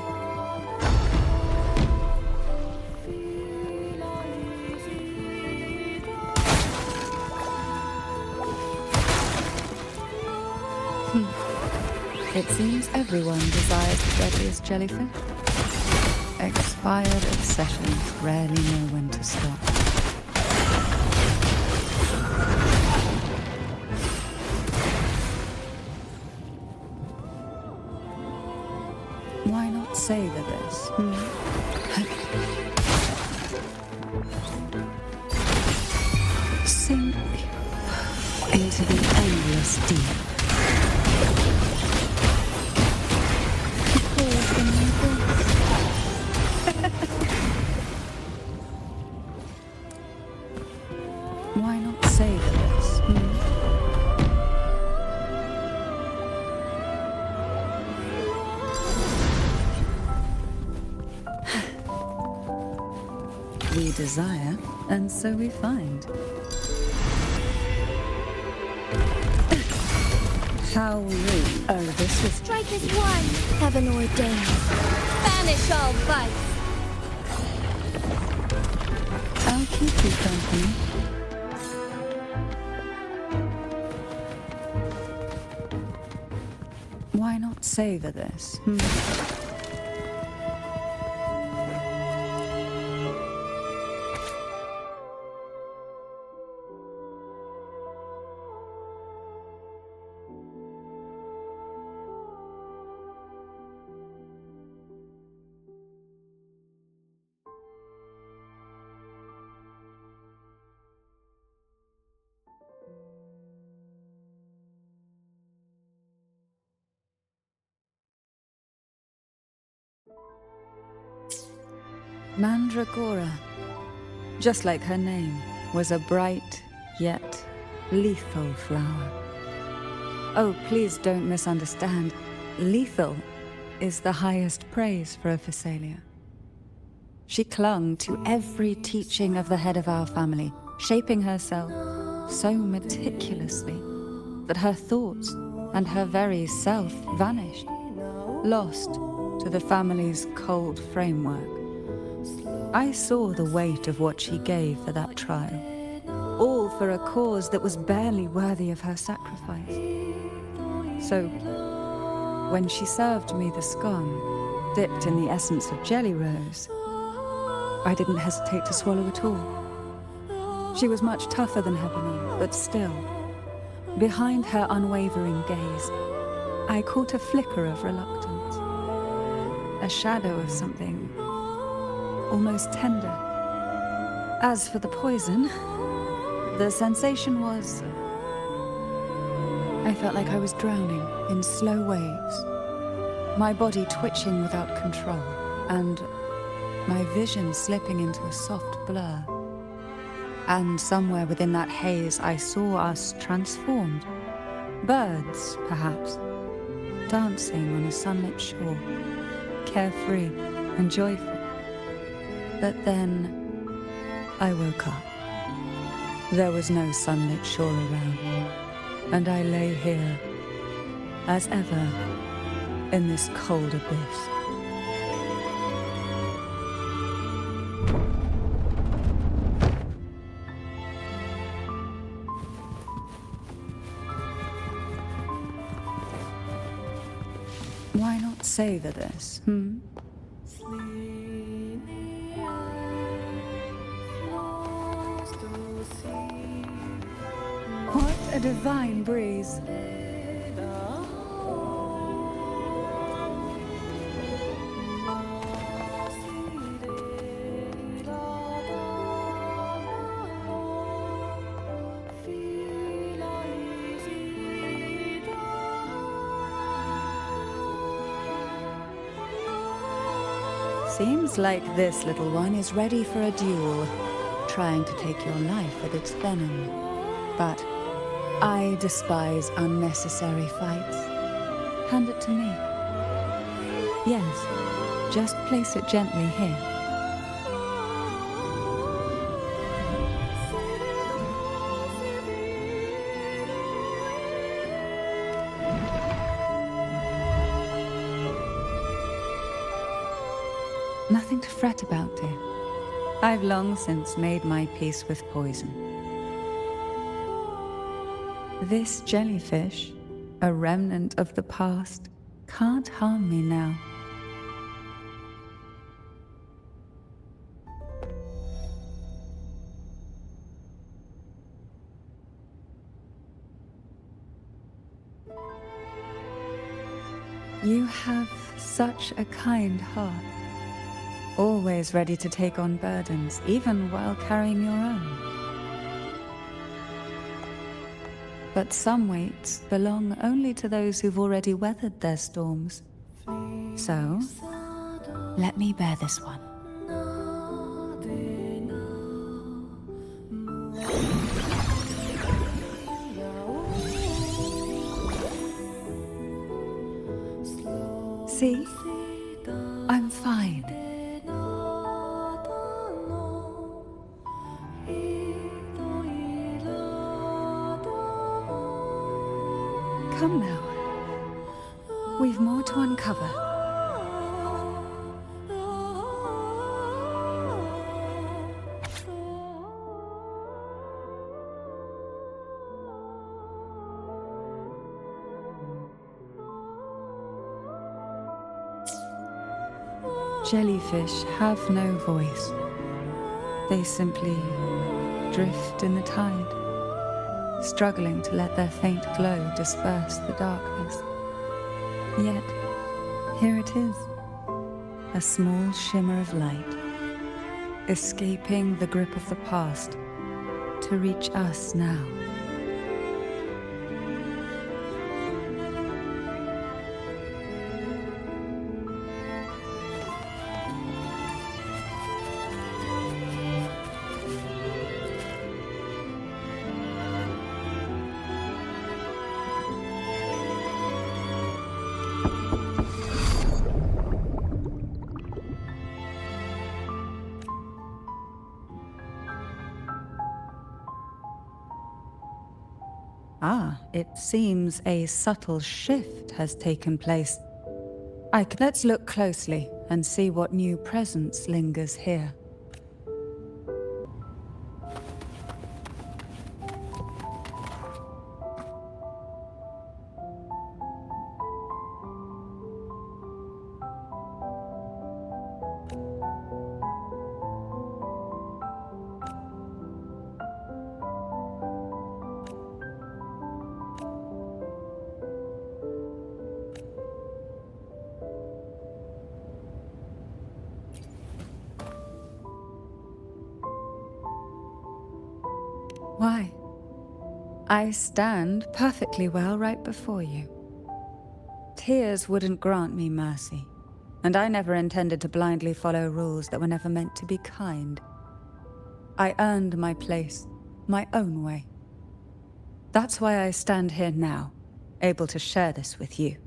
S1: It seems everyone desires the deadliest jellyfish. Expired obsessions rarely know when to stop. Why not savor this? Sink into the endless deep. Why not savor this? We desire, and so we find. How rude. Oh, this was...
S5: Strike as one, heaven ordained. Banish all vice.
S1: I'll keep you company. Why not savor this? Mandragora, just like her name, was a bright yet lethal flower. Oh, please don't misunderstand. Lethal is the highest praise for a Phasalia. She clung to every teaching of the head of our family, shaping herself so meticulously that her thoughts and her very self vanished, lost to the family's cold framework. I saw the weight of what she gave for that trial, all for a cause that was barely worthy of her sacrifice. So, when she served me the scone, dipped in the essence of jelly rose, I didn't hesitate to swallow it all. She was much tougher than Heaven, but still, Behind her unwavering gaze, I caught a flicker of reluctance, a shadow of something almost tender. As for the poison, the sensation was... I felt like I was drowning in slow waves, my body twitching without control, and my vision slipping into a soft blur. And somewhere within that haze, I saw us transformed. Birds, perhaps, dancing on a sunlit shore, carefree and joyful. But then I woke up. There was no sunlit shore around, and I lay here, as ever, in this cold abyss. Why not savor this, What a divine breeze. Seems like this little one is ready for a duel, trying to take your life with its venom. But I despise unnecessary fights. Hand it to me. Yes, just place it gently here. Nothing to fret about, dear. I've long since made my peace with poison. This jellyfish, a remnant of the past, can't harm me now. You have such a kind heart. Always ready to take on burdens, even while carrying your own. But some weights belong only to those who've already weathered their storms. So, let me bear this one. See? I'm fine. Come now. We've more to uncover. Jellyfish have no voice. They simply drift in the tide, struggling to let their faint glow disperse the darkness. Yet, here it is, a small shimmer of light, escaping the grip of the past to reach us now. Ah, it seems a subtle shift has taken place. Let's look closely and see what new presence lingers here. I stand perfectly well right before you. Tears wouldn't grant me mercy, and I never intended to blindly follow rules that were never meant to be kind. I earned my place, my own way. That's why I stand here now, able to share this with you.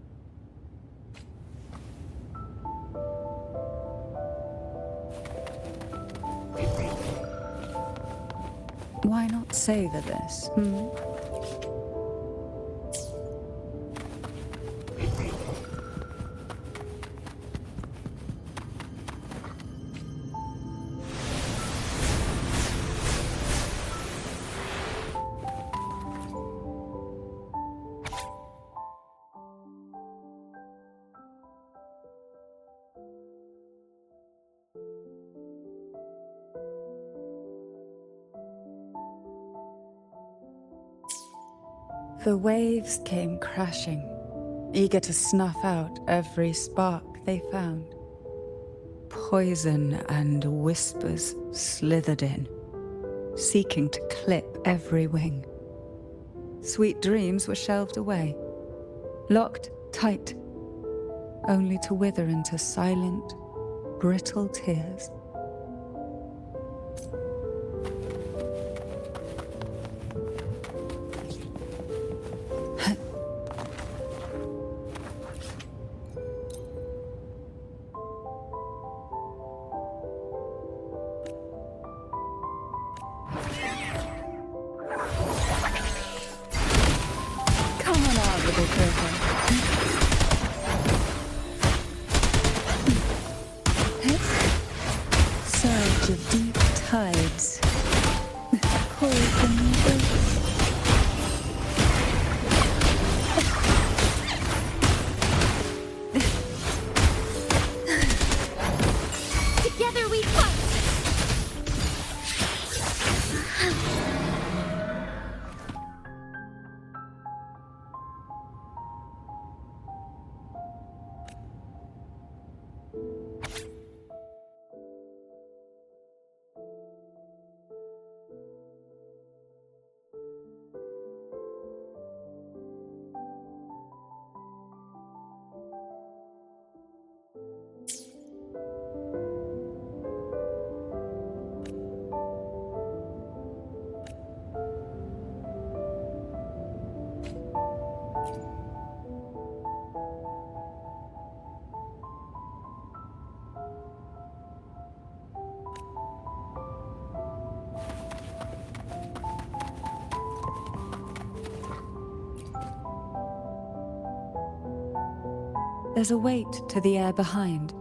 S1: Why not savor this, The waves came crashing, eager to snuff out every spark they found. Poison and whispers slithered in, seeking to clip every wing. Sweet dreams were shelved away, locked tight, only to wither into silent, brittle tears. Surge of deep tides, cold and
S5: Together we fight!
S1: There's a weight to the air behind,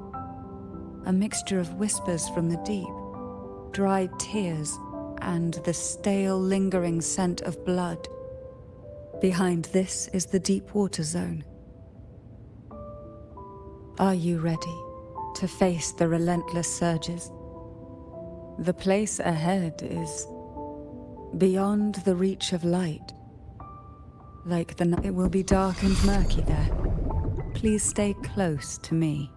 S1: a mixture of whispers from the deep, dried tears, and the stale, lingering scent of blood. Behind this is the deep water zone. Are you ready to face the relentless surges? The place ahead is beyond the reach of light. Like the night, it will be dark and murky there. Please stay close to me.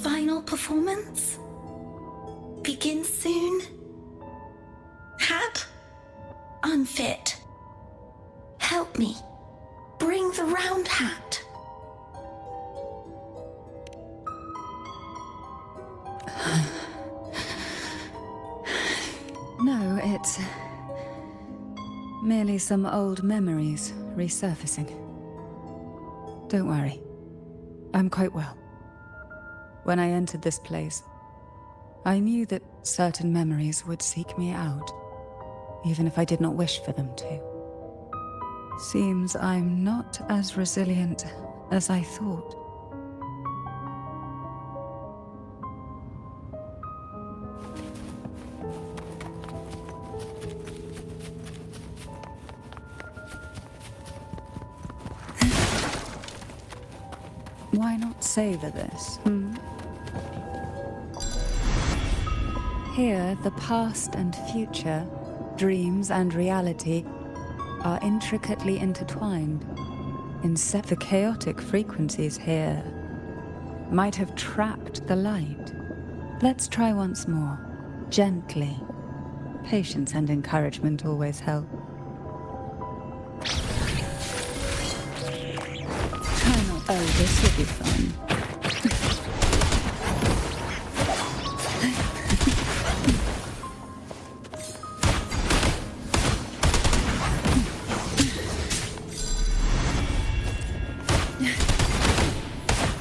S6: Final performance? Begins soon? Hat? Unfit. Help me. Bring the round hat.
S1: No, it's merely some old memories resurfacing. Don't worry. I'm quite well. When I entered this place, I knew that certain memories would seek me out, even if I did not wish for them to. Seems I'm not as resilient as I thought. Why not savor this, Here, the past and future, dreams and reality, are intricately intertwined. The chaotic frequencies here might have trapped the light. Let's try once more, gently. Patience and encouragement always help. Try not. Oh, this will be fun.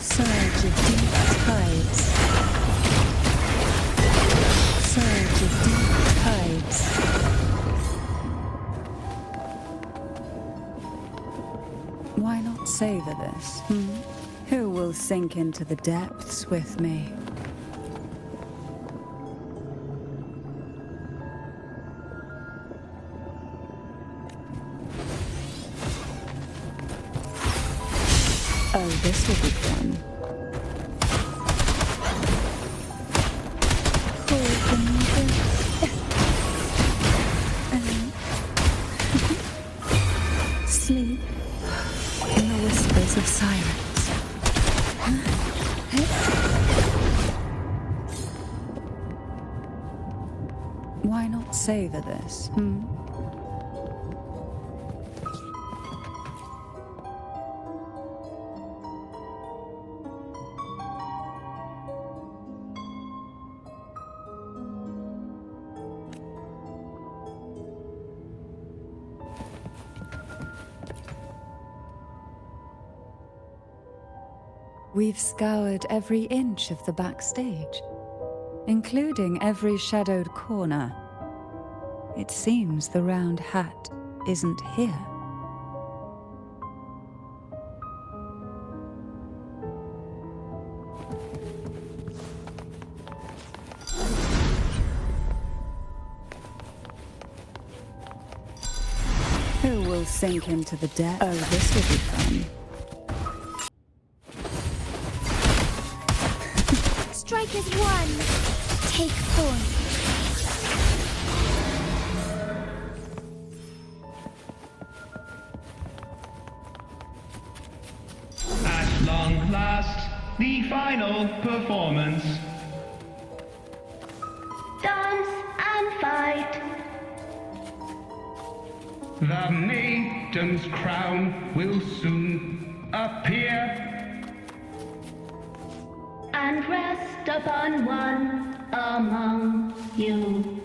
S1: Surge of deep tides. Surge of deep tides. Why not savor this? Who will sink into the depths with me? Oh, this will be fun. Sleep in the whispers of silence. Why not savor this? We've scoured every inch of the backstage, including every shadowed corner. It seems the round hat isn't here. Who will sink into the depths? Oh, this will be fun.
S5: Strikers one. Take point.
S7: At long last, the final performance.
S6: Dance and fight.
S7: The maiden's crown will soon appear.
S6: And rest upon one among you.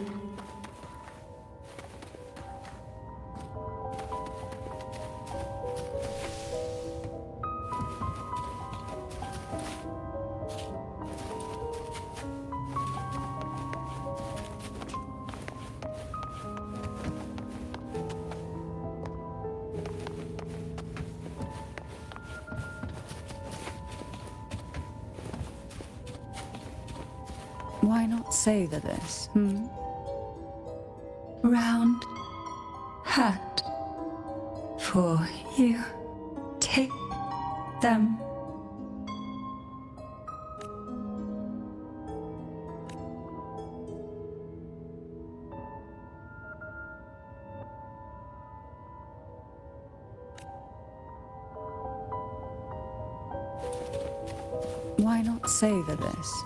S1: Why not savor this, Round hat for you. Take them. Why not savor this,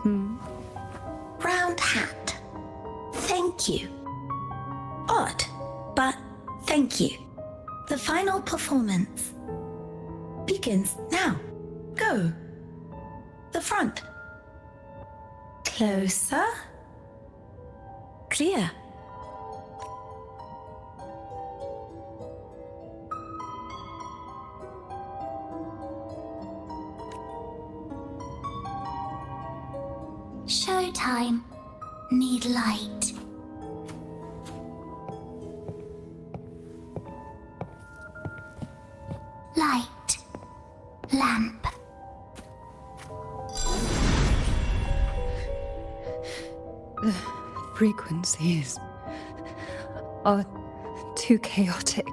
S6: Round hat. Thank you. Odd, but thank you. The final performance begins now. Go. The front. Closer. Clear.
S5: Showtime. Need light. Light. Lamp.
S1: The frequencies are too chaotic.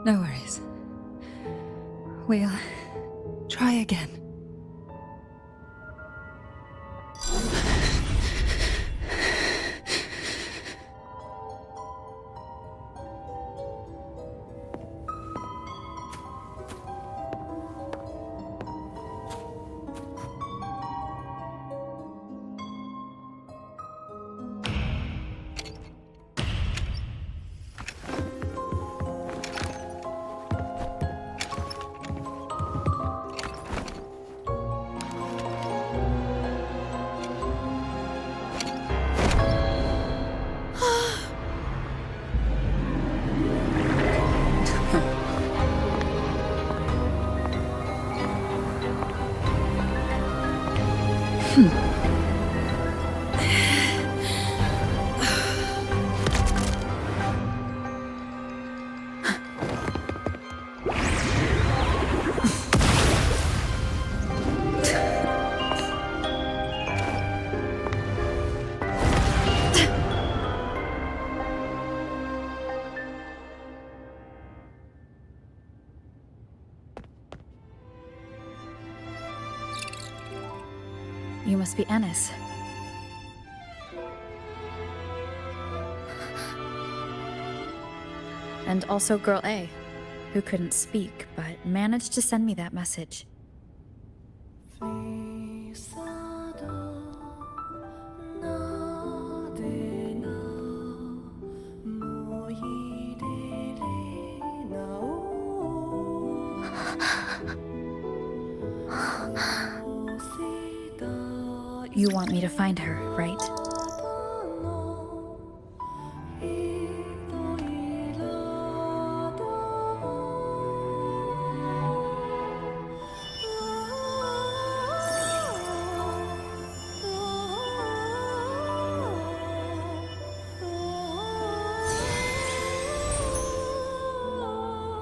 S1: No worries. We'll try again.
S3: You must be Ennis. And also Girl A, who couldn't speak, but managed to send me that message. You want me to find her, right?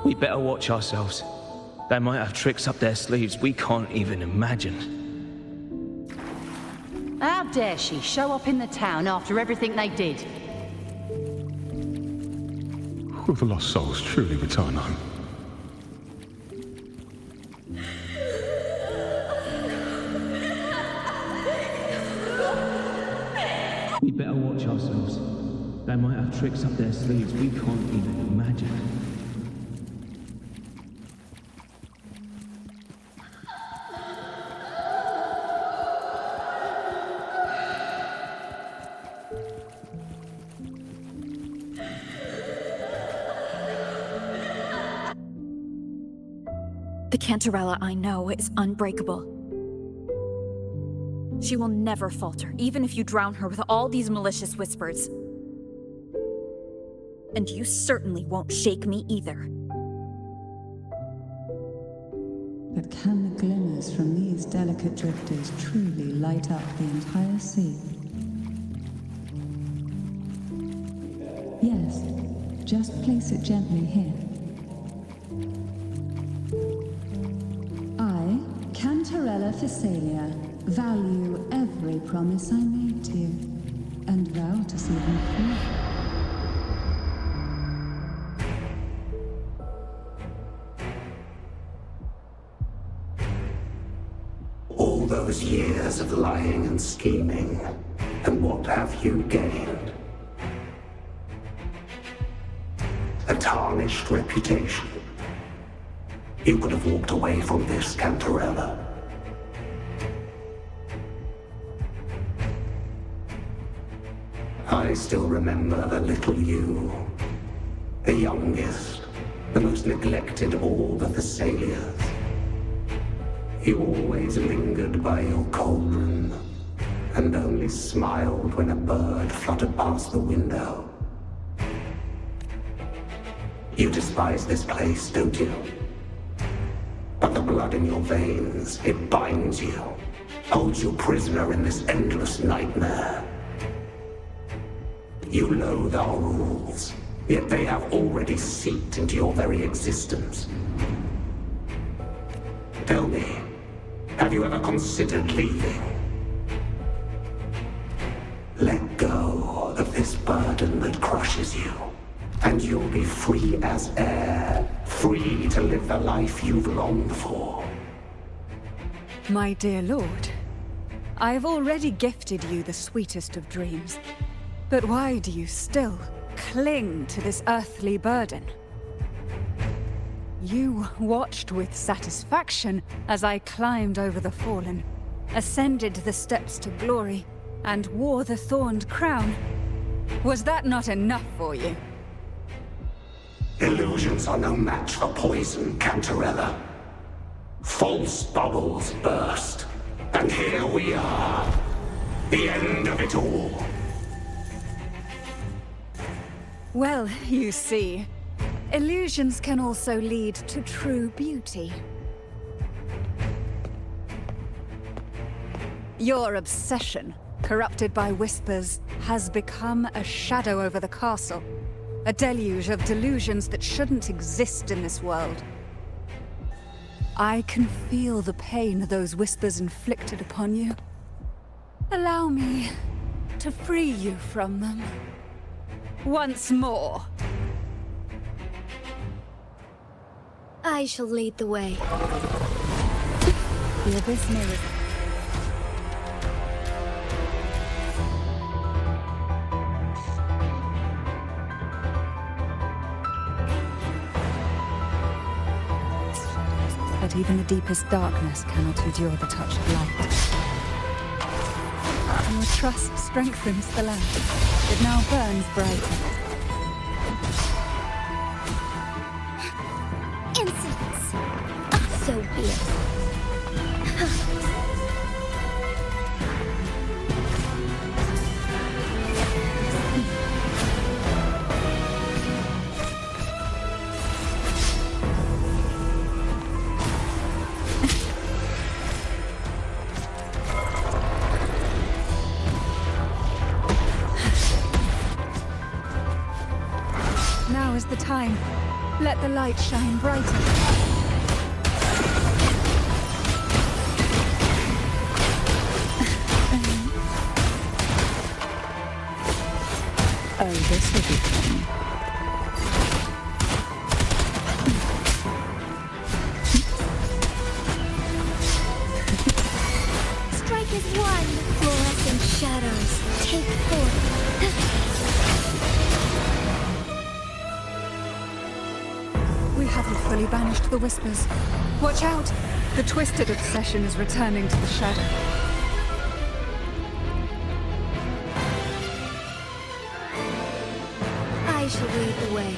S8: We better watch ourselves. They might have tricks up their sleeves we can't even imagine.
S9: How dare she show up in the town after everything they did?
S10: Will the lost souls truly return home?
S8: We better watch ourselves. They might have tricks up their sleeves we can't even imagine.
S3: The CANTARELLA I know is unbreakable. She will never falter, even if you drown her with all these malicious whispers. And you certainly won't shake me either.
S1: But can the glimmers from these delicate drifters truly light up the entire sea? Yes, just place it gently here. I, Cantarella Thessalia, value every promise I made to you, and vow to see them through.
S11: All those years of lying and scheming, and what have you gained? A tarnished reputation. You could have walked away from this, Cantarella. I still remember the little you, the youngest, the most neglected of all the Thessalias. You always lingered by your cauldron, and only smiled when a bird fluttered past the window. You despise this place, don't you? But the blood in your veins, it binds you, holds you prisoner in this endless nightmare. You loathe our rules, yet they have already seeped into your very existence. Tell me, have you ever considered leaving? Let go of this burden that crushes you, and you'll be free as air, free to live the life you've longed for.
S1: My dear lord, I have already gifted you the sweetest of dreams. But why do you still cling to this earthly burden? You watched with satisfaction as I climbed over the fallen, ascended the steps to glory, and wore the thorned crown. Was that not enough for you?
S11: Illusions are no match for poison, Cantarella. False bubbles burst, and here we are, the end of it all.
S1: Well, you see, illusions can also lead to true beauty. Your obsession, corrupted by whispers, has become a shadow over the castle. A deluge of delusions that shouldn't exist in this world. I can feel the pain those whispers inflicted upon you. Allow me to free you from them. Once more.
S5: I shall lead the way.
S1: The abyss mirrors. But even the deepest darkness cannot endure the touch of light. Your trust strengthens the lamp. It now burns brighter.
S5: Insolence! So be it.
S1: Now is the time. Let the light shine brighter. Oh, this will be fun.
S5: Strike as one, fluorescent shadows. Take forth.
S1: We haven't fully banished the whispers. Watch out! The twisted obsession is returning to the shadow.
S5: I shall lead the way.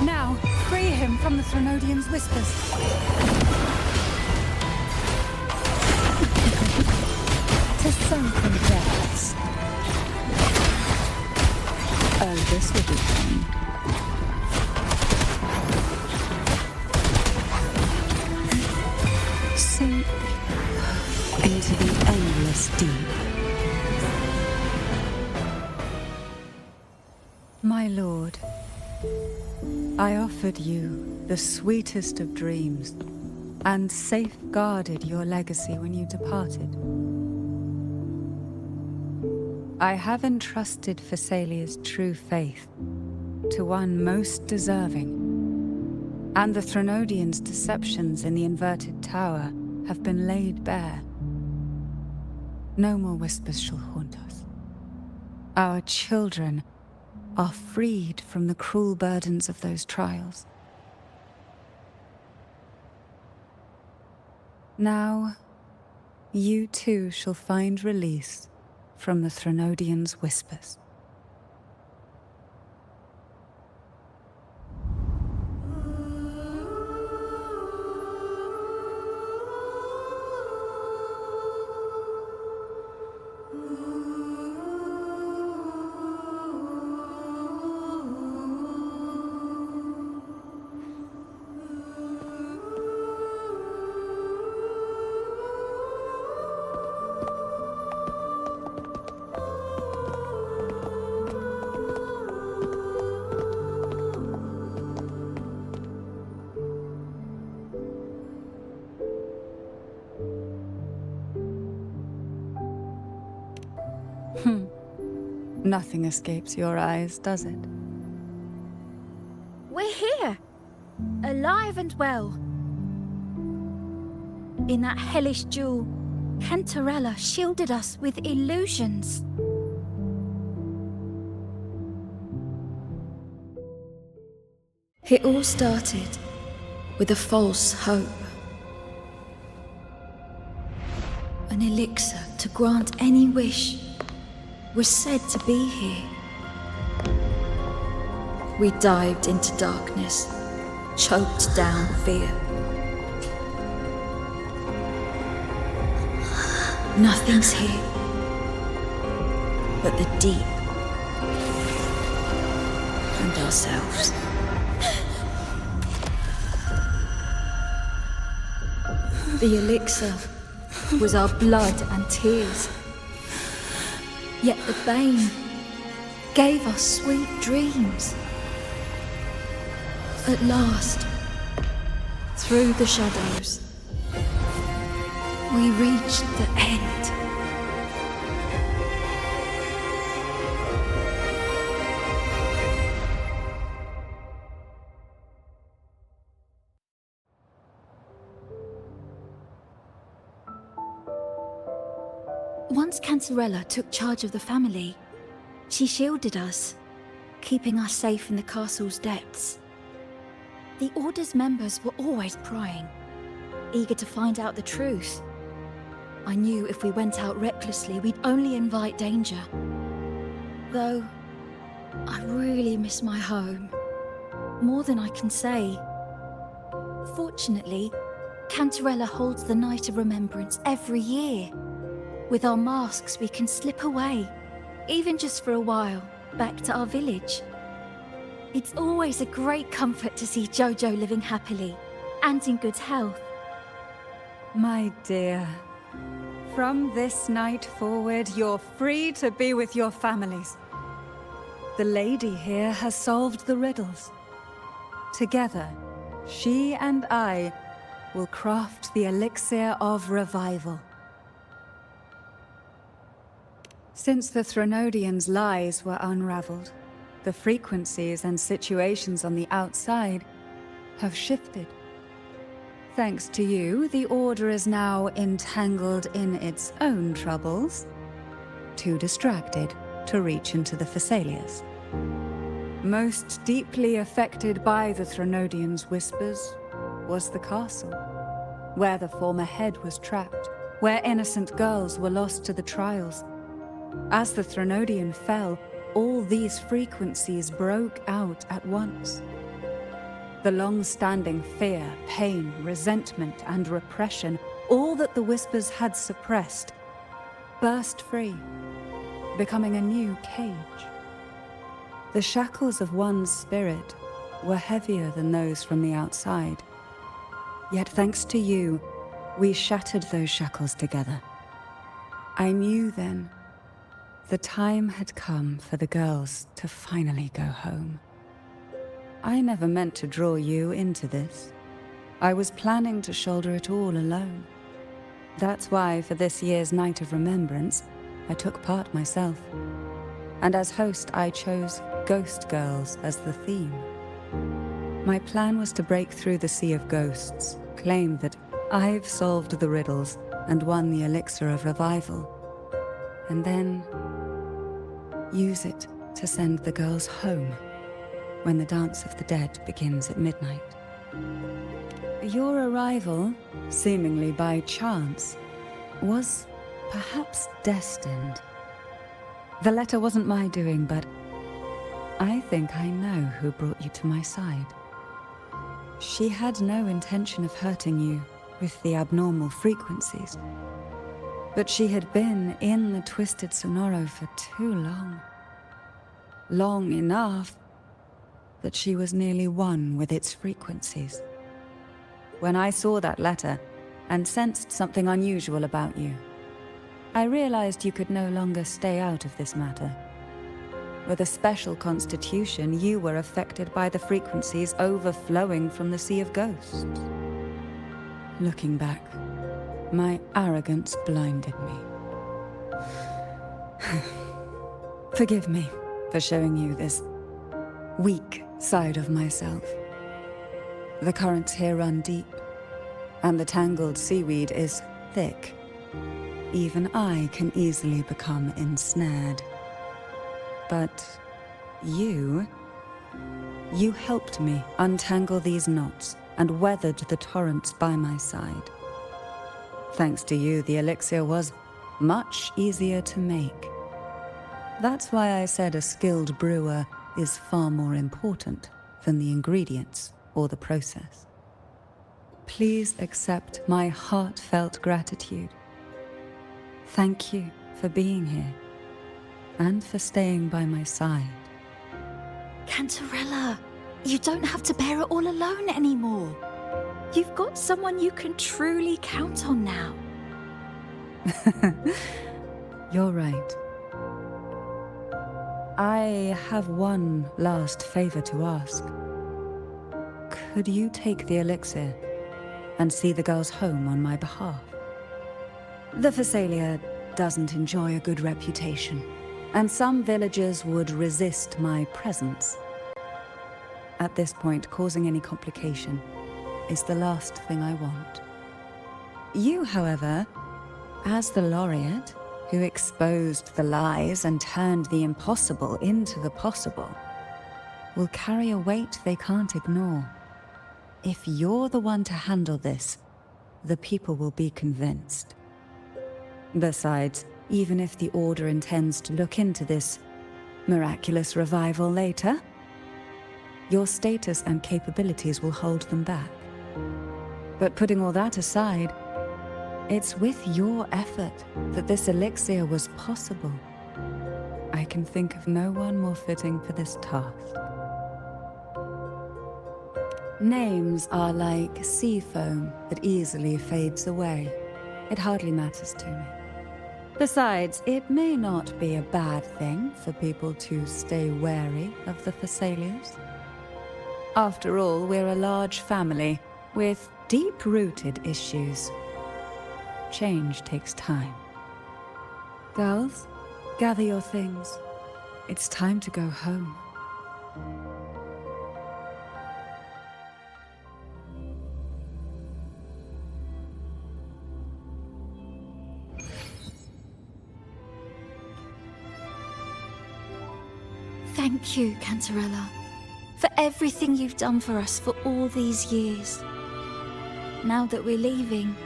S1: Now, free him from the Threnodian's whispers. To sunken depths. Oh, this will be fun. Sink into the endless deep. My lord, I offered you the sweetest of dreams and safeguarded your legacy when you departed. I have entrusted Phassalia's true faith to one most deserving, and the Threnodians' deceptions in the inverted tower have been laid bare. No more whispers shall haunt us. Our children are freed from the cruel burdens of those trials. Now, you too shall find release from the Threnodians' whispers. Nothing escapes your eyes, does it?
S3: We're here, alive and well. In that hellish duel, CANTARELLA shielded us with illusions.
S6: It all started with a false hope. An elixir to grant any wish was said to be here. We dived into darkness, choked down fear. Nothing's here but the deep and ourselves. The elixir was our blood and tears. Yet the bane gave us sweet dreams. At last, through the shadows, we reached the end. Once CANTARELLA took charge of the family, she shielded us, keeping us safe in the castle's depths. The Order's members were always prying, eager to find out the truth. I knew if we went out recklessly, we'd only invite danger. Though, I really miss my home, more than I can say. Fortunately, CANTARELLA holds the Night of Remembrance every year. With our masks, we can slip away, even just for a while, back to our village. It's always a great comfort to see Jojo living happily and in good health.
S1: My dear, from this night forward, you're free to be with your families. The lady here has solved the riddles. Together, she and I will craft the elixir of revival. Since the Threnodians' lies were unraveled, the frequencies and situations on the outside have shifted. Thanks to you, the Order is now entangled in its own troubles, too distracted to reach into the Thessalias. Most deeply affected by the Threnodians' whispers was the castle, where the former head was trapped, where innocent girls were lost to the trials. As the Threnodian fell, all these frequencies broke out at once. The long-standing fear, pain, resentment, and repression, all that the whispers had suppressed, burst free, becoming a new cage. The shackles of one's spirit were heavier than those from the outside. Yet thanks to you, we shattered those shackles together. I knew then the time had come for the girls to finally go home. I never meant to draw you into this. I was planning to shoulder it all alone. That's why for this year's Night of Remembrance, I took part myself. And as host, I chose Ghost Girls as the theme. My plan was to break through the sea of ghosts, claim that I've solved the riddles and won the elixir of revival, and then use it to send the girls home when the Dance of the Dead begins at midnight. Your arrival, seemingly by chance, was perhaps destined. The letter wasn't my doing, but I think I know who brought you to my side. She had no intention of hurting you with the abnormal frequencies, but she had been in the Twisted Sonoro for too long. Long enough that she was nearly one with its frequencies. When I saw that letter and sensed something unusual about you, I realized you could no longer stay out of this matter. With a special constitution, you were affected by the frequencies overflowing from the Sea of Ghosts. Looking back, my arrogance blinded me. Forgive me for showing you this weak side of myself. The currents here run deep, and the tangled seaweed is thick. Even I can easily become ensnared. But you helped me untangle these knots and weathered the torrents by my side. Thanks to you, the elixir was much easier to make. That's why I said a skilled brewer is far more important than the ingredients or the process. Please accept my heartfelt gratitude. Thank you for being here, and for staying by my side.
S6: Cantarella, you don't have to bear it all alone anymore. You've got someone you can truly count on now.
S1: You're right. I have one last favor to ask. Could you take the elixir and see the girls home on my behalf? The Phasalia doesn't enjoy a good reputation, and some villagers would resist my presence. At this point, causing any complication is the last thing I want. You, however, as the laureate who exposed the lies and turned the impossible into the possible, will carry a weight they can't ignore. If you're the one to handle this, the people will be convinced. Besides, even if the Order intends to look into this miraculous revival later, your status and capabilities will hold them back. But putting all that aside, it's with your effort that this elixir was possible. I can think of no one more fitting for this task. Names are like sea foam that easily fades away. It hardly matters to me. Besides, it may not be a bad thing for people to stay wary of the Phasalias. After all, we're a large family with deep-rooted issues. Change takes time. Girls, gather your things. It's time to go home.
S6: Thank you, Cantarella, for everything you've done for us for all these years. Now that we're leaving,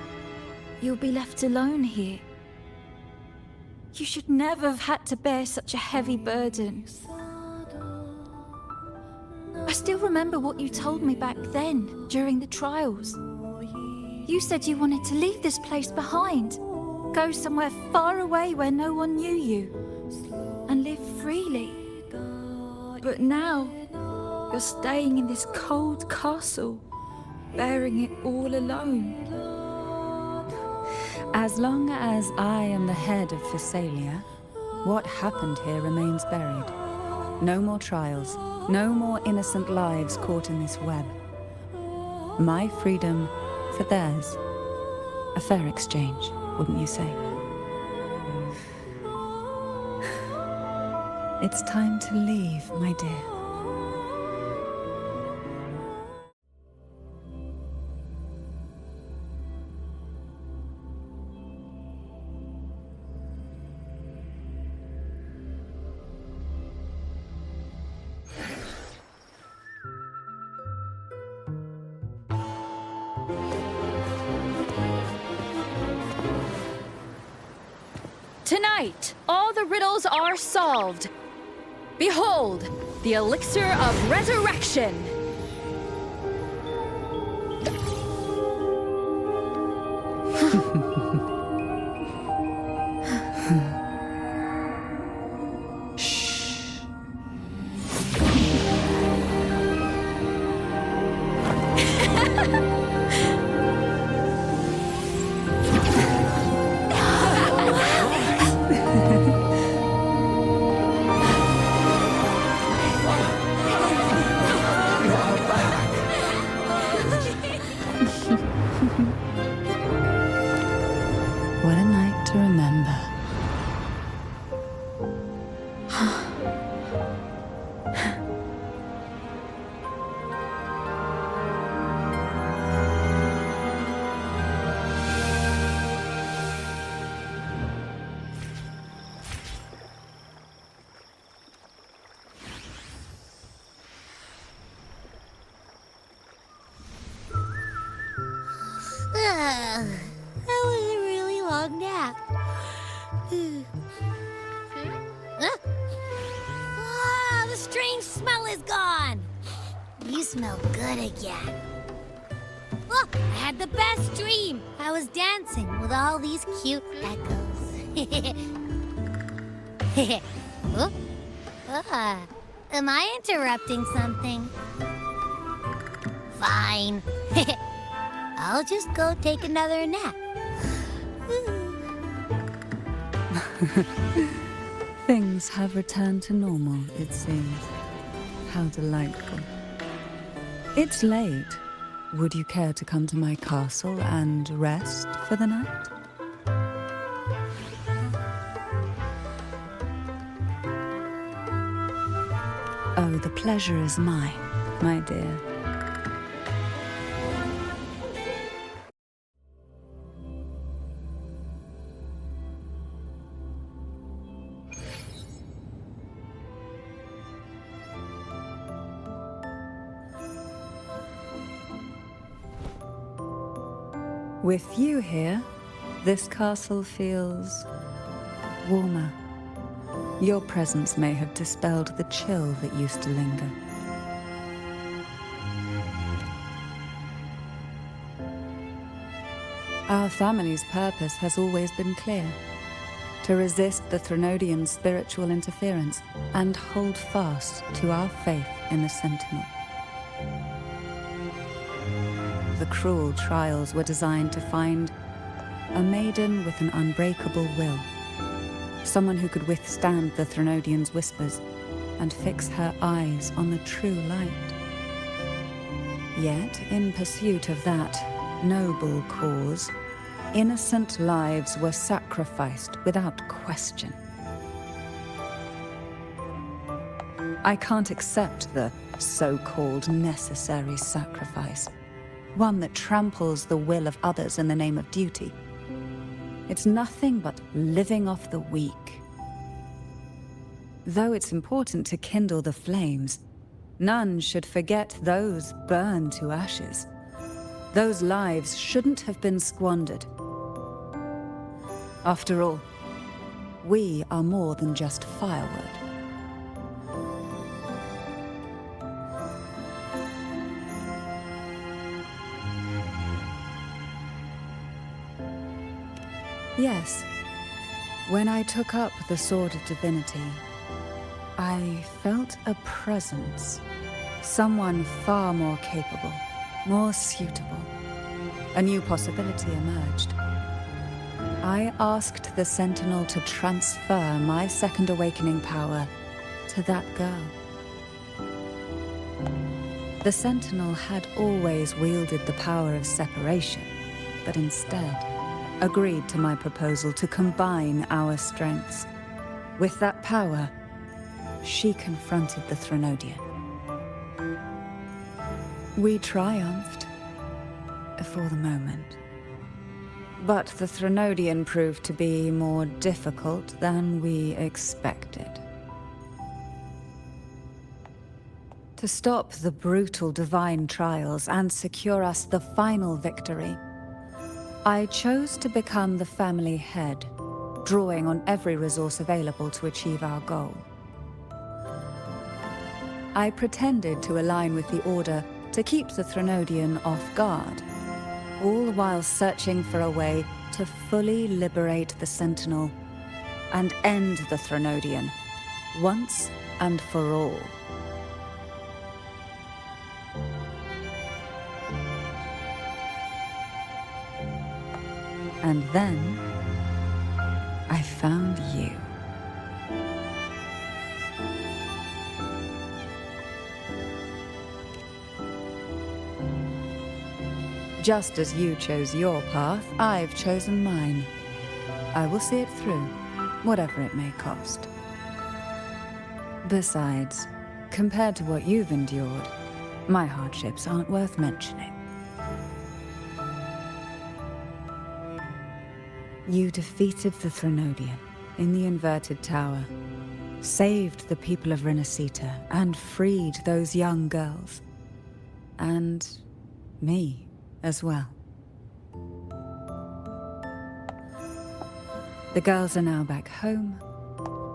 S6: you'll be left alone here. You should never have had to bear such a heavy burden. I still remember what you told me back then, during the trials. You said you wanted to leave this place behind, go somewhere far away where no one knew you, and live freely. But now, you're staying in this cold castle, bearing it all alone.
S1: As long as I am the head of Phasalia, what happened here remains buried. No more trials, no more innocent lives caught in this web. My freedom for theirs. A fair exchange, wouldn't you say? It's time to leave, my dear.
S3: Tonight, all the riddles are solved. Behold, the elixir of resurrection.
S1: What a night to remember.
S5: That was a really long nap. Ah, the strange smell is gone. You smell good again. Look, I had the best dream. I was dancing with all these cute echoes. Oh, am I interrupting something? Fine. I'll just go take another nap.
S1: Things have returned to normal, it seems. How delightful. It's late. Would you care to come to my castle and rest for the night? Oh, the pleasure is mine, my dear. With you here, this castle feels warmer. Your presence may have dispelled the chill that used to linger. Our family's purpose has always been clear: to resist the Threnodian spiritual interference and hold fast to our faith in the Sentinel. The cruel trials were designed to find a maiden with an unbreakable will. Someone who could withstand the Threnodian's whispers and fix her eyes on the true light. Yet, in pursuit of that noble cause, innocent lives were sacrificed without question. I can't accept the so-called necessary sacrifice, one that tramples the will of others in the name of duty. It's nothing but living off the weak. Though it's important to kindle the flames, none should forget those burned to ashes. Those lives shouldn't have been squandered. After all, we are more than just firewood. Yes, when I took up the Sword of Divinity, I felt a presence. Someone far more capable, more suitable. A new possibility emerged. I asked the Sentinel to transfer my second awakening power to that girl. The Sentinel had always wielded the power of separation, but instead agreed to my proposal to combine our strengths. With that power, she confronted the Threnodian. We triumphed, for the moment. But the Threnodian proved to be more difficult than we expected. To stop the brutal divine trials and secure us the final victory, I chose to become the family head, drawing on every resource available to achieve our goal. I pretended to align with the Order to keep the Threnodian off guard, all while searching for a way to fully liberate the Sentinel and end the Threnodian, once and for all. And then, I found you. Just as you chose your path, I've chosen mine. I will see it through, whatever it may cost. Besides, compared to what you've endured, my hardships aren't worth mentioning. You defeated the Threnodian in the Inverted Tower, saved the people of Renacita, and freed those young girls. And me as well. The girls are now back home,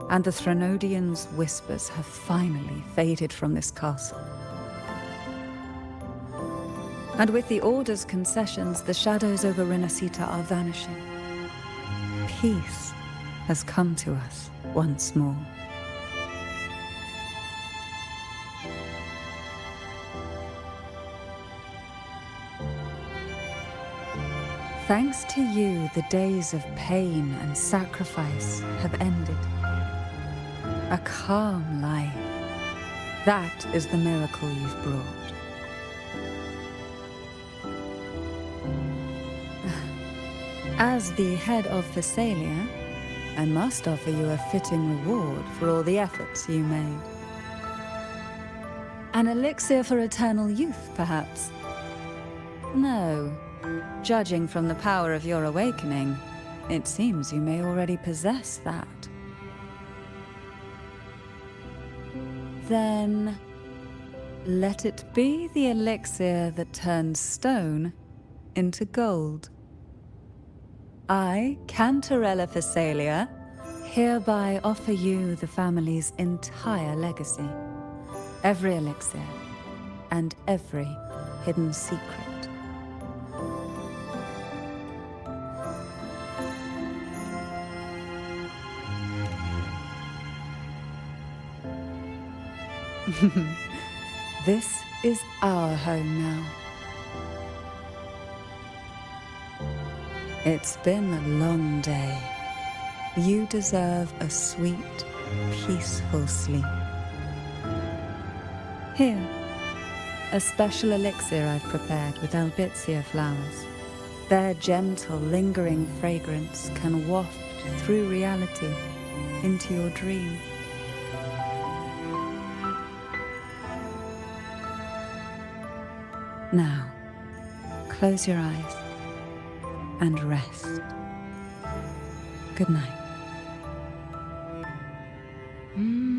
S1: and the Threnodian's whispers have finally faded from this castle. And with the Order's concessions, the shadows over Renacita are vanishing. Peace has come to us once more. Thanks to you, the days of pain and sacrifice have ended. A calm life. That is the miracle you've brought. As the head of Phasalia, I must offer you a fitting reward for all the efforts you made. An elixir for eternal youth, perhaps? No. Judging from the power of your awakening, it seems you may already possess that. Then, let it be the elixir that turns stone into gold. I, CANTARELLA Phasalia, hereby offer you the family's entire legacy. Every elixir and every hidden secret. This is our home now. It's been a long day. You deserve a sweet, peaceful sleep. Here, a special elixir I've prepared with albizia flowers. Their gentle, lingering fragrance can waft through reality into your dream. Now, close your eyes and rest. Good night.
S6: Mm-hmm.